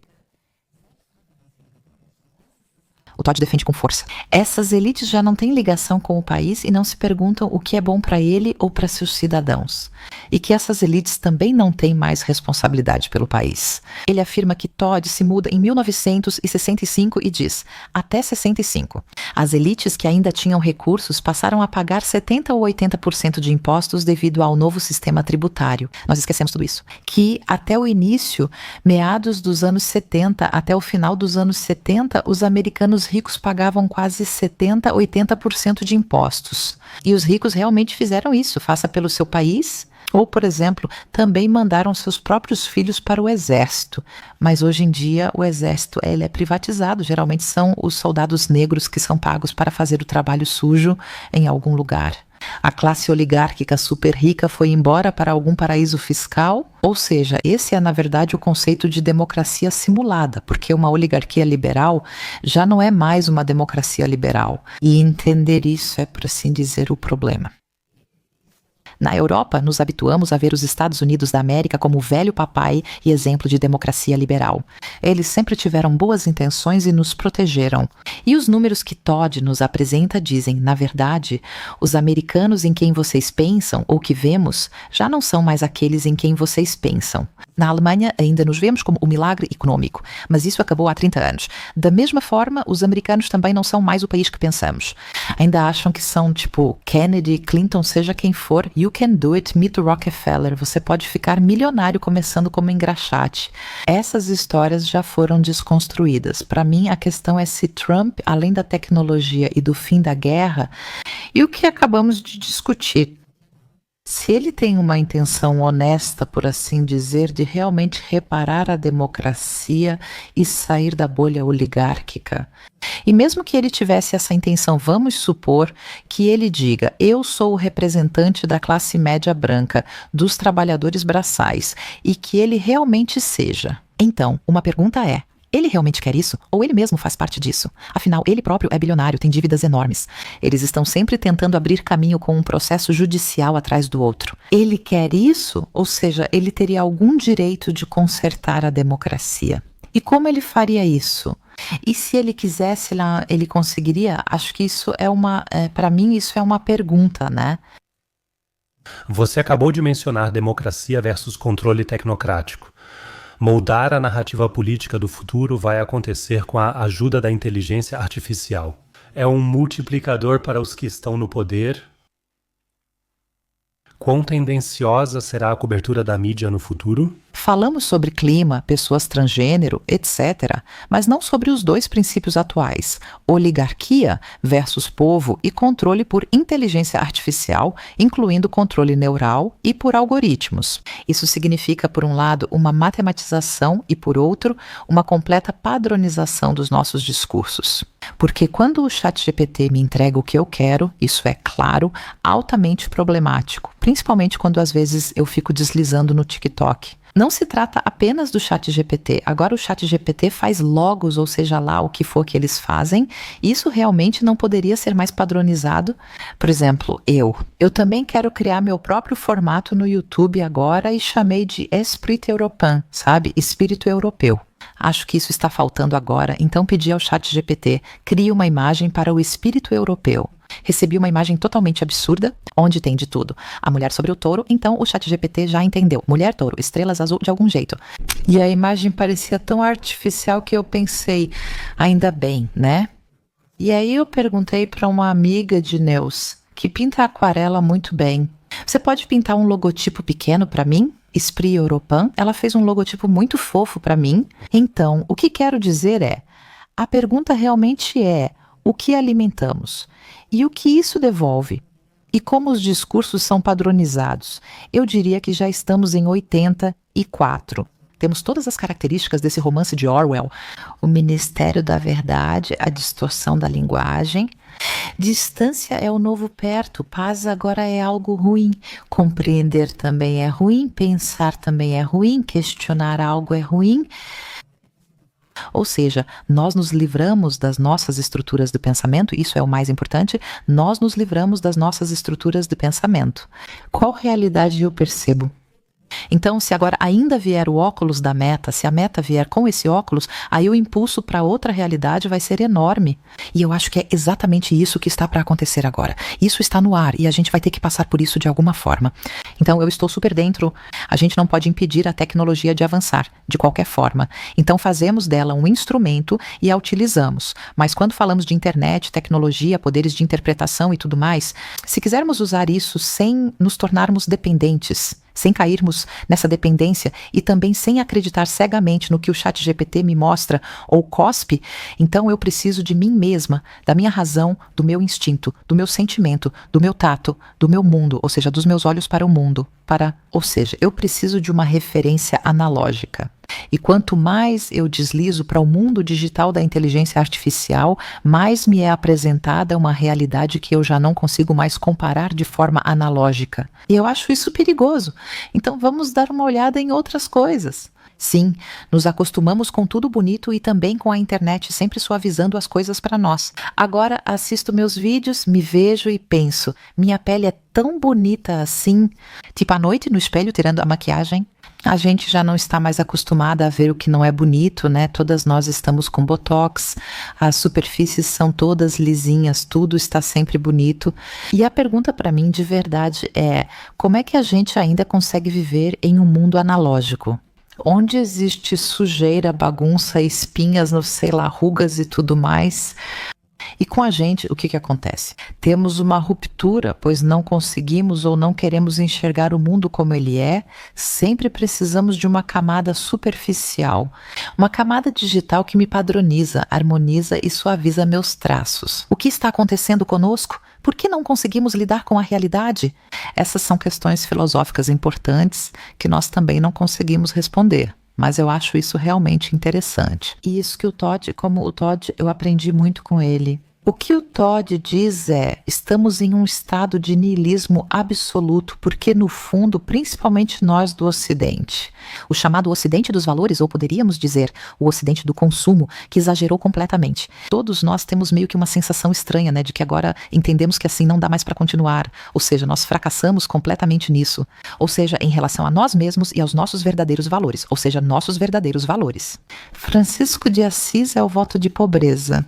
O Todd defende com força. Essas elites já não têm ligação com o país e não se perguntam o que é bom para ele ou para seus cidadãos. E que essas elites também não têm mais responsabilidade pelo país. Ele afirma que Todd se muda em 1965 e diz, até 65. As elites que ainda tinham recursos passaram a pagar 70% ou 80% de impostos devido ao novo sistema tributário. Nós esquecemos tudo isso. Que até o início, meados dos anos 70, até o final dos anos 70, os americanos ricos pagavam quase 70%, 80% de impostos. E os ricos realmente fizeram isso, faça pelo seu país, ou, por exemplo, também mandaram seus próprios filhos para o exército. Mas hoje em dia o exército ele é privatizado, geralmente são os soldados negros que são pagos para fazer o trabalho sujo em algum lugar. A classe oligárquica super rica foi embora para algum paraíso fiscal, ou seja, esse é na verdade o conceito de democracia simulada, porque uma oligarquia liberal já não é mais uma democracia liberal. E entender isso é, por assim dizer, o problema. Na Europa, nos habituamos a ver os Estados Unidos da América como o velho papai e exemplo de democracia liberal. Eles sempre tiveram boas intenções e nos protegeram. E os números que Todd nos apresenta dizem, na verdade, os americanos em quem vocês pensam ou que vemos já não são mais aqueles em quem vocês pensam. Na Alemanha ainda nos vemos como o milagre econômico, mas isso acabou há 30 anos. Da mesma forma, os americanos também não são mais o país que pensamos. Ainda acham que são tipo Kennedy, Clinton, seja quem for. You can do it, meet Rockefeller. Você pode ficar milionário começando como engraxate. Essas histórias já foram desconstruídas. Para mim, a questão é se Trump, além da tecnologia e do fim da guerra, e o que acabamos de discutir, se ele tem uma intenção honesta, por assim dizer, de realmente reparar a democracia e sair da bolha oligárquica. E mesmo que ele tivesse essa intenção, vamos supor que ele diga, eu sou o representante da classe média branca, dos trabalhadores braçais, e que ele realmente seja. Então, uma pergunta é, ele realmente quer isso? Ou ele mesmo faz parte disso? Afinal, ele próprio é bilionário, tem dívidas enormes. Eles estão sempre tentando abrir caminho com um processo judicial atrás do outro. Ele quer isso? Ou seja, ele teria algum direito de consertar a democracia. E como ele faria isso? E se ele quisesse, ele conseguiria? Acho que isso para mim, isso é uma pergunta, né? Você acabou de mencionar democracia versus controle tecnocrático. Moldar a narrativa política do futuro vai acontecer com a ajuda da inteligência artificial. É um multiplicador para os que estão no poder. Quão tendenciosa será a cobertura da mídia no futuro? Falamos sobre clima, pessoas transgênero, etc., mas não sobre os dois princípios atuais, oligarquia versus povo e controle por inteligência artificial, incluindo controle neural e por algoritmos. Isso significa, por um lado, uma matematização e, por outro, uma completa padronização dos nossos discursos. Porque quando o ChatGPT me entrega o que eu quero, isso é, claro, altamente problemático, principalmente quando às vezes eu fico deslizando no TikTok. Não se trata apenas do ChatGPT. Agora o ChatGPT faz logos, ou seja lá o que for que eles fazem. Isso realmente não poderia ser mais padronizado. Por exemplo, eu também quero criar meu próprio formato no YouTube agora e chamei de Esprit Européen, sabe? Espírito europeu. Acho que isso está faltando agora, então pedi ao ChatGPT, crie uma imagem para o espírito europeu. Recebi uma imagem totalmente absurda, onde tem de tudo. A mulher sobre o touro, então o ChatGPT já entendeu. Mulher, touro, estrelas azul de algum jeito. E a imagem parecia tão artificial que eu pensei, ainda bem, né? E aí eu perguntei para uma amiga de Neus, que pinta aquarela muito bem. Você pode pintar um logotipo pequeno para mim? Esprit Europan, ela fez um logotipo muito fofo para mim. Então, o que quero dizer é, a pergunta realmente é, o que alimentamos? E o que isso devolve? E como os discursos são padronizados? Eu diria que já estamos em 84. Temos todas as características desse romance de Orwell. O Ministério da Verdade, a distorção da linguagem. Distância é o novo perto, paz agora é algo ruim. Compreender também é ruim, pensar também é ruim, questionar algo é ruim. Ou seja, nós nos livramos das nossas estruturas de pensamento, isso é o mais importante, nós nos livramos das nossas estruturas de pensamento. Qual realidade eu percebo? Então, se agora ainda vier o óculos da Meta, se a Meta vier com esse óculos, aí o impulso para outra realidade vai ser enorme. E eu acho que é exatamente isso que está para acontecer agora. Isso está no ar e a gente vai ter que passar por isso de alguma forma. Então, eu estou super dentro. A gente não pode impedir a tecnologia de avançar, de qualquer forma. Então, fazemos dela um instrumento e a utilizamos. Mas quando falamos de internet, tecnologia, poderes de interpretação e tudo mais, se quisermos usar isso sem nos tornarmos dependentes, sem cairmos nessa dependência e também sem acreditar cegamente no que o ChatGPT me mostra ou cospe, então eu preciso de mim mesma, da minha razão, do meu instinto, do meu sentimento, do meu tato, do meu mundo, ou seja, dos meus olhos para o mundo. Ou seja, eu preciso de uma referência analógica. E quanto mais eu deslizo para o mundo digital da inteligência artificial, mais me é apresentada uma realidade que eu já não consigo mais comparar de forma analógica. E eu acho isso perigoso. Então vamos dar uma olhada em outras coisas. Sim, nos acostumamos com tudo bonito e também com a internet sempre suavizando as coisas para nós. Agora assisto meus vídeos, me vejo e penso, minha pele é tão bonita assim. Tipo à noite no espelho tirando a maquiagem. A gente já não está mais acostumada a ver o que não é bonito, né? Todas nós estamos com botox, as superfícies são todas lisinhas, tudo está sempre bonito. E a pergunta para mim de verdade é, como é que a gente ainda consegue viver em um mundo analógico? Onde existe sujeira, bagunça, espinhas, não sei lá, rugas e tudo mais. E com a gente, o que acontece? Temos uma ruptura, pois não conseguimos ou não queremos enxergar o mundo como ele é. Sempre precisamos de uma camada superficial. Uma camada digital que me padroniza, harmoniza e suaviza meus traços. O que está acontecendo conosco? Por que não conseguimos lidar com a realidade? Essas são questões filosóficas importantes que nós também não conseguimos responder. Mas eu acho isso realmente interessante. E isso que o Todd, como o Todd, eu aprendi muito com ele. O que o Todd diz é, estamos em um estado de niilismo absoluto, porque no fundo, principalmente nós do Ocidente, o chamado Ocidente dos valores, ou poderíamos dizer, o Ocidente do consumo, que exagerou completamente. Todos nós temos meio que uma sensação estranha, né, de que agora entendemos que assim não dá mais para continuar, ou seja, nós fracassamos completamente nisso, ou seja, em relação a nós mesmos e aos nossos verdadeiros valores, ou seja, nossos verdadeiros valores. Francisco de Assis é o voto de pobreza.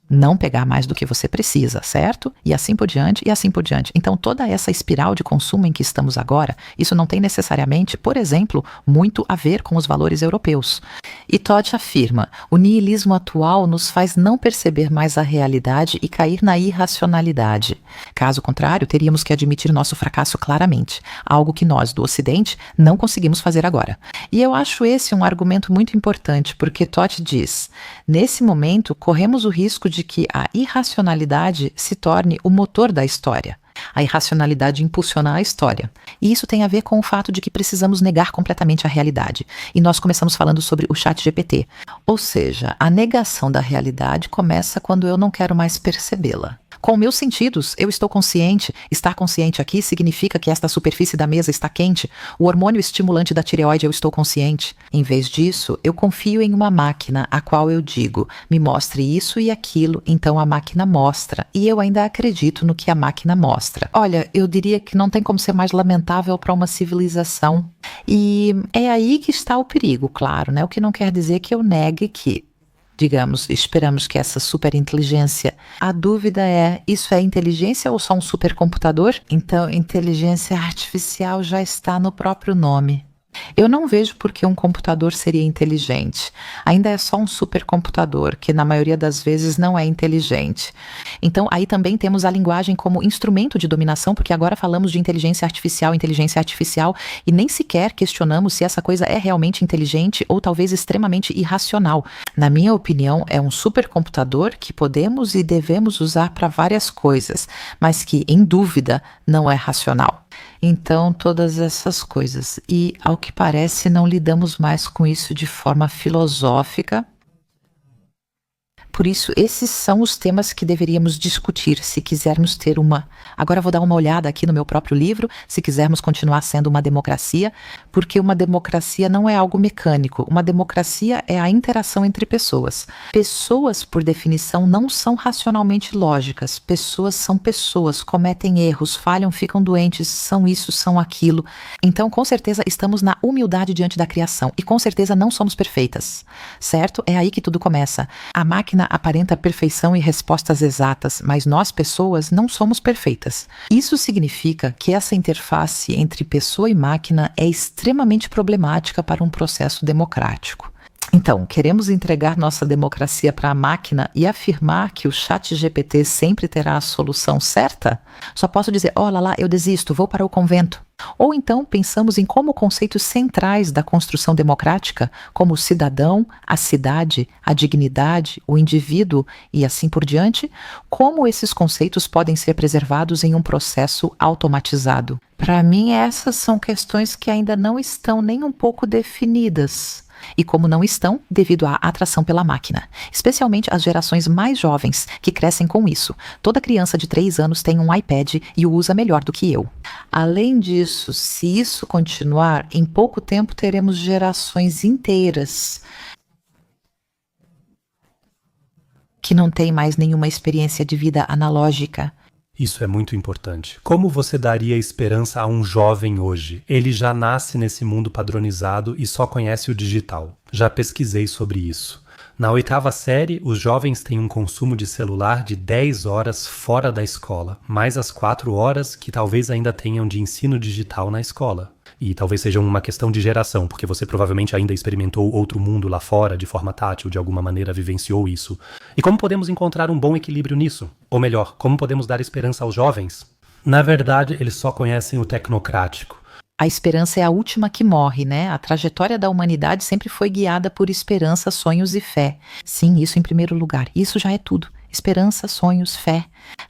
Não pegar mais do que você precisa, certo? E assim por diante, e assim por diante. Então, toda essa espiral de consumo em que estamos agora, isso não tem necessariamente, por exemplo, muito a ver com os valores europeus. E Todd afirma, o niilismo atual nos faz não perceber mais a realidade e cair na irracionalidade. Caso contrário, teríamos que admitir nosso fracasso claramente, algo que nós, do Ocidente, não conseguimos fazer agora. E eu acho esse um argumento muito importante, porque Todd diz, nesse momento, corremos o risco de que a irracionalidade se torne o motor da história. A irracionalidade impulsiona a história. E isso tem a ver com o fato de que precisamos negar completamente a realidade. E nós começamos falando sobre o ChatGPT. Ou seja, a negação da realidade começa quando eu não quero mais percebê-la. Com meus sentidos, eu estou consciente. Estar consciente aqui significa que esta superfície da mesa está quente. O hormônio estimulante da tireoide, eu estou consciente. Em vez disso, eu confio em uma máquina, a qual eu digo, me mostre isso e aquilo, então a máquina mostra. E eu ainda acredito no que a máquina mostra. Olha, eu diria que não tem como ser mais lamentável para uma civilização. E é aí que está o perigo, claro, né? O que não quer dizer que eu negue que, digamos, esperamos que essa superinteligência... A dúvida é, isso é inteligência ou só um supercomputador? Então, inteligência artificial já está no próprio nome. Eu não vejo por que um computador seria inteligente. Ainda é só um supercomputador, que na maioria das vezes não é inteligente. Então, aí também temos a linguagem como instrumento de dominação, porque agora falamos de inteligência artificial, e nem sequer questionamos se essa coisa é realmente inteligente ou talvez extremamente irracional. Na minha opinião, é um supercomputador que podemos e devemos usar para várias coisas, mas que, em dúvida, não é racional. Então, todas essas coisas. E, ao que parece, não lidamos mais com isso de forma filosófica. Por isso, esses são os temas que deveríamos discutir se quisermos ter uma... Agora vou dar uma olhada aqui no meu próprio livro, se quisermos continuar sendo uma democracia, porque uma democracia não é algo mecânico. Uma democracia é a interação entre pessoas. Pessoas, por definição, não são racionalmente lógicas. Pessoas são pessoas, cometem erros, falham, ficam doentes, são isso, são aquilo. Então, com certeza, estamos na humildade diante da criação. E com certeza não somos perfeitas, certo? É aí que tudo começa. A máquina aparenta perfeição e respostas exatas, mas nós, pessoas, não somos perfeitas. Isso significa que essa interface entre pessoa e máquina é extremamente problemática para um processo democrático. Então, queremos entregar nossa democracia para a máquina e afirmar que o ChatGPT sempre terá a solução certa? Só posso dizer, olha lá, eu desisto, vou para o convento. Ou então pensamos em como conceitos centrais da construção democrática, como o cidadão, a cidade, a dignidade, o indivíduo e assim por diante, como esses conceitos podem ser preservados em um processo automatizado. Para mim, essas são questões que ainda não estão nem um pouco definidas. E como não estão, devido à atração pela máquina, especialmente as gerações mais jovens que crescem com isso. Toda criança de 3 anos tem um iPad e o usa melhor do que eu. Além disso, se isso continuar, em pouco tempo teremos gerações inteiras que não têm mais nenhuma experiência de vida analógica. Isso é muito importante. Como você daria esperança a um jovem hoje? Ele já nasce nesse mundo padronizado e só conhece o digital. Já pesquisei sobre isso. Na 8ª série, os jovens têm um consumo de celular de 10 horas fora da escola, mais as 4 horas que talvez ainda tenham de ensino digital na escola. E talvez seja uma questão de geração, porque você provavelmente ainda experimentou outro mundo lá fora, de forma tátil, de alguma maneira vivenciou isso. E como podemos encontrar um bom equilíbrio nisso? Ou melhor, como podemos dar esperança aos jovens? Na verdade, eles só conhecem o tecnocrático. A esperança é a última que morre, né? A trajetória da humanidade sempre foi guiada por esperança, sonhos e fé. Sim, isso em primeiro lugar. Isso já é tudo. Esperança, sonhos, fé.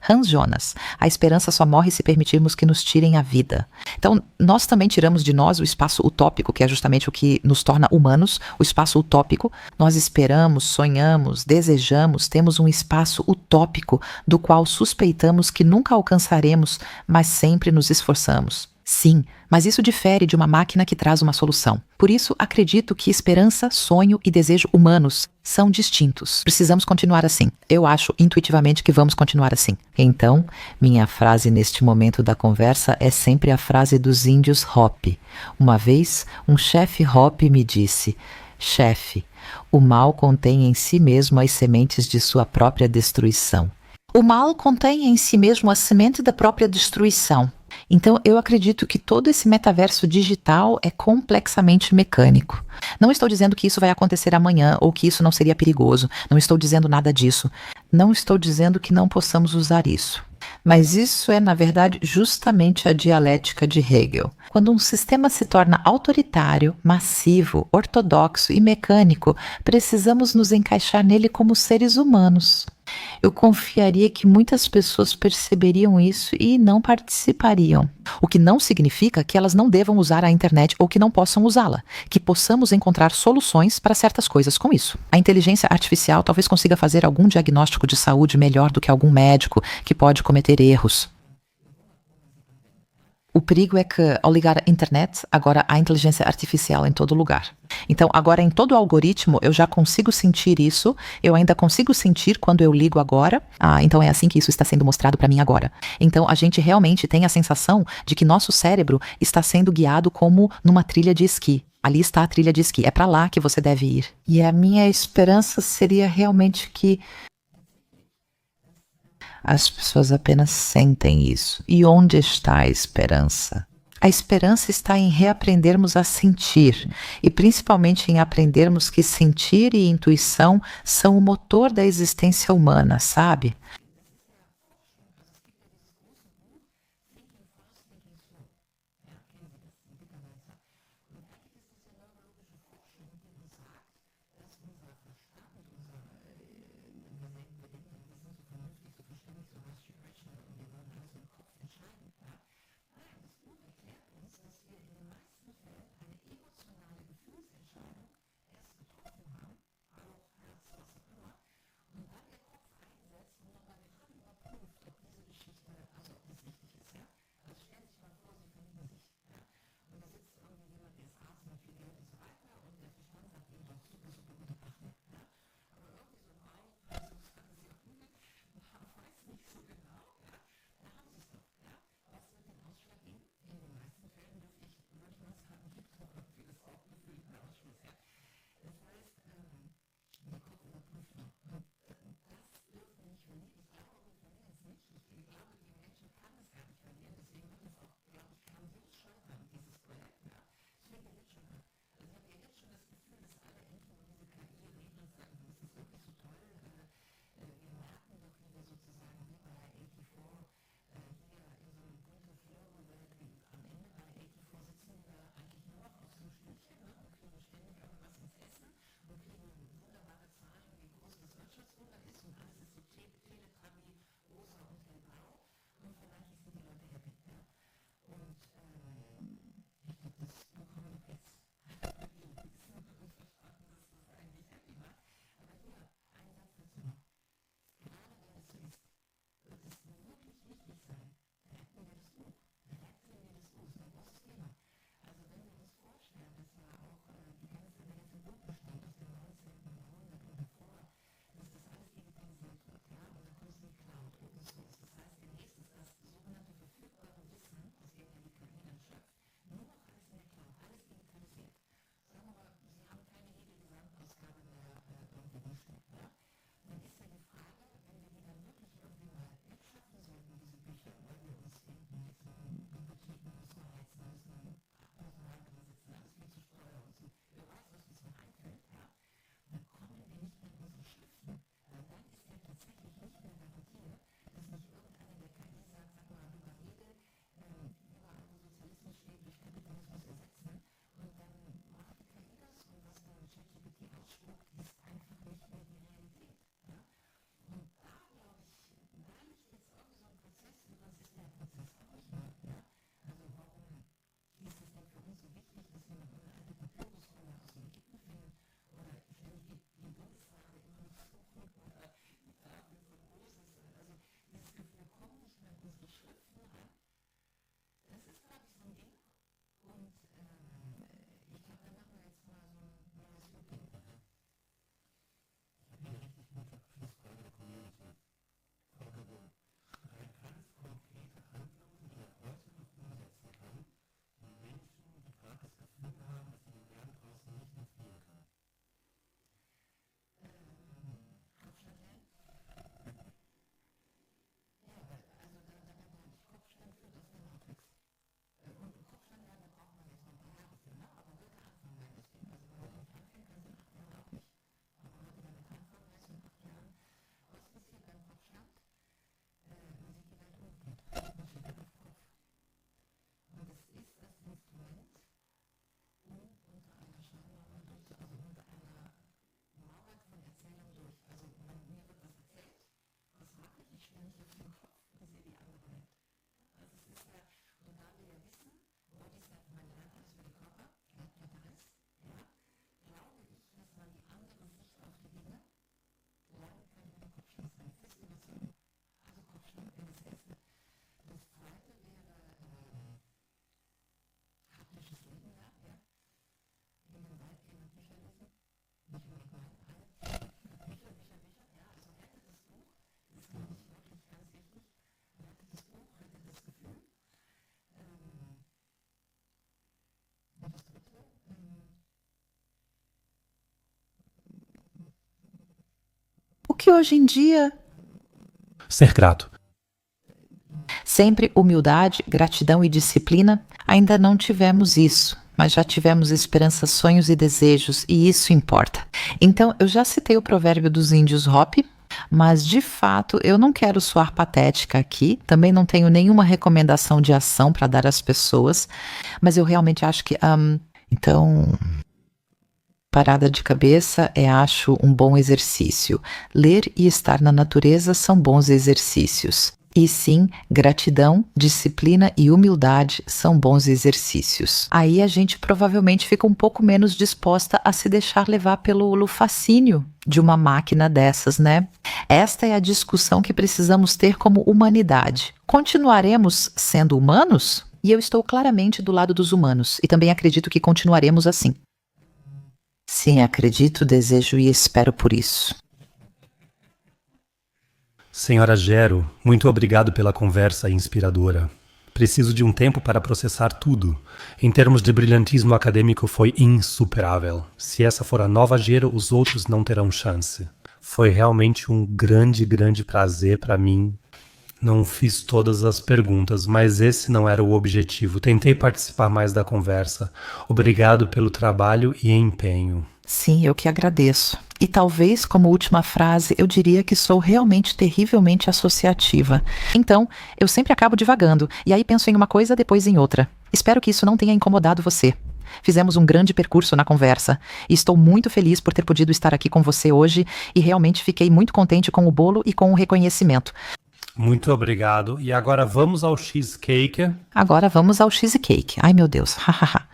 Hans Jonas, a esperança só morre se permitirmos que nos tirem a vida. Então, nós também tiramos de nós o espaço utópico, que é justamente o que nos torna humanos, o espaço utópico. Nós esperamos, sonhamos, desejamos, temos um espaço utópico do qual suspeitamos que nunca alcançaremos, mas sempre nos esforçamos. Sim, mas isso difere de uma máquina que traz uma solução. Por isso, acredito que esperança, sonho e desejo humanos são distintos. Precisamos continuar assim. Eu acho intuitivamente que vamos continuar assim. Então, minha frase neste momento da conversa é sempre a frase dos índios Hopi. Uma vez, um chefe Hopi me disse: chefe, o mal contém em si mesmo as sementes de sua própria destruição. O mal contém em si mesmo a semente da própria destruição. Então, eu acredito que todo esse metaverso digital é complexamente mecânico. Não estou dizendo que isso vai acontecer amanhã ou que isso não seria perigoso. Não estou dizendo nada disso. Não estou dizendo que não possamos usar isso. Mas isso é, na verdade, justamente a dialética de Hegel. Quando um sistema se torna autoritário, massivo, ortodoxo e mecânico, precisamos nos encaixar nele como seres humanos. Eu confiaria que muitas pessoas perceberiam isso e não participariam. O que não significa que elas não devam usar a internet ou que não possam usá-la. Que possamos encontrar soluções para certas coisas com isso. A inteligência artificial talvez consiga fazer algum diagnóstico de saúde melhor do que algum médico que pode cometer erros. O perigo é que, ao ligar a internet, agora há inteligência artificial em todo lugar. Então, agora em todo o algoritmo, eu já consigo sentir isso. Eu ainda consigo sentir quando eu ligo agora. Então é assim que isso está sendo mostrado para mim agora. Então, a gente realmente tem a sensação de que nosso cérebro está sendo guiado como numa trilha de esqui. Ali está a trilha de esqui. É para lá que você deve ir. E a minha esperança seria realmente que as pessoas apenas sentem isso. E onde está a esperança? A esperança está em reaprendermos a sentir, e principalmente em aprendermos que sentir e intuição são o motor da existência humana, sabe? O que hoje em dia Ser grato. Sempre humildade, gratidão e disciplina? Ainda não tivemos isso, mas já tivemos esperança, sonhos e desejos, e isso importa. Então, eu já citei o provérbio dos índios Hopi, mas de fato eu não quero soar patética aqui, também não tenho nenhuma recomendação de ação para dar às pessoas, mas eu realmente acho que. Então. Parada de cabeça acho, um bom exercício. Ler e estar na natureza são bons exercícios. E sim, gratidão, disciplina e humildade são bons exercícios. Aí a gente provavelmente fica um pouco menos disposta a se deixar levar pelo fascínio de uma máquina dessas, né? Esta é a discussão que precisamos ter como humanidade. Continuaremos sendo humanos? E eu estou claramente do lado dos humanos, e também acredito que continuaremos assim. Sim, acredito, desejo e espero por isso. Senhora Gero, muito obrigado pela conversa inspiradora. Preciso de um tempo para processar tudo. Em termos de brilhantismo acadêmico, foi insuperável. Se essa for a nova Gero, os outros não terão chance. Foi realmente um grande, grande prazer para mim. Não fiz todas as perguntas, mas esse não era o objetivo. Tentei participar mais da conversa. Obrigado pelo trabalho e empenho. Sim, eu que agradeço. E talvez, como última frase, eu diria que sou realmente terrivelmente associativa. Então, eu sempre acabo divagando, e aí penso em uma coisa, depois em outra. Espero que isso não tenha incomodado você. Fizemos um grande percurso na conversa, e estou muito feliz por ter podido estar aqui com você hoje, e realmente fiquei muito contente com o bolo e com o reconhecimento. Muito obrigado. E agora vamos ao cheesecake. Agora vamos ao cheesecake. Ai, meu Deus. Hahaha.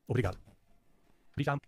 Obrigado. Obrigado.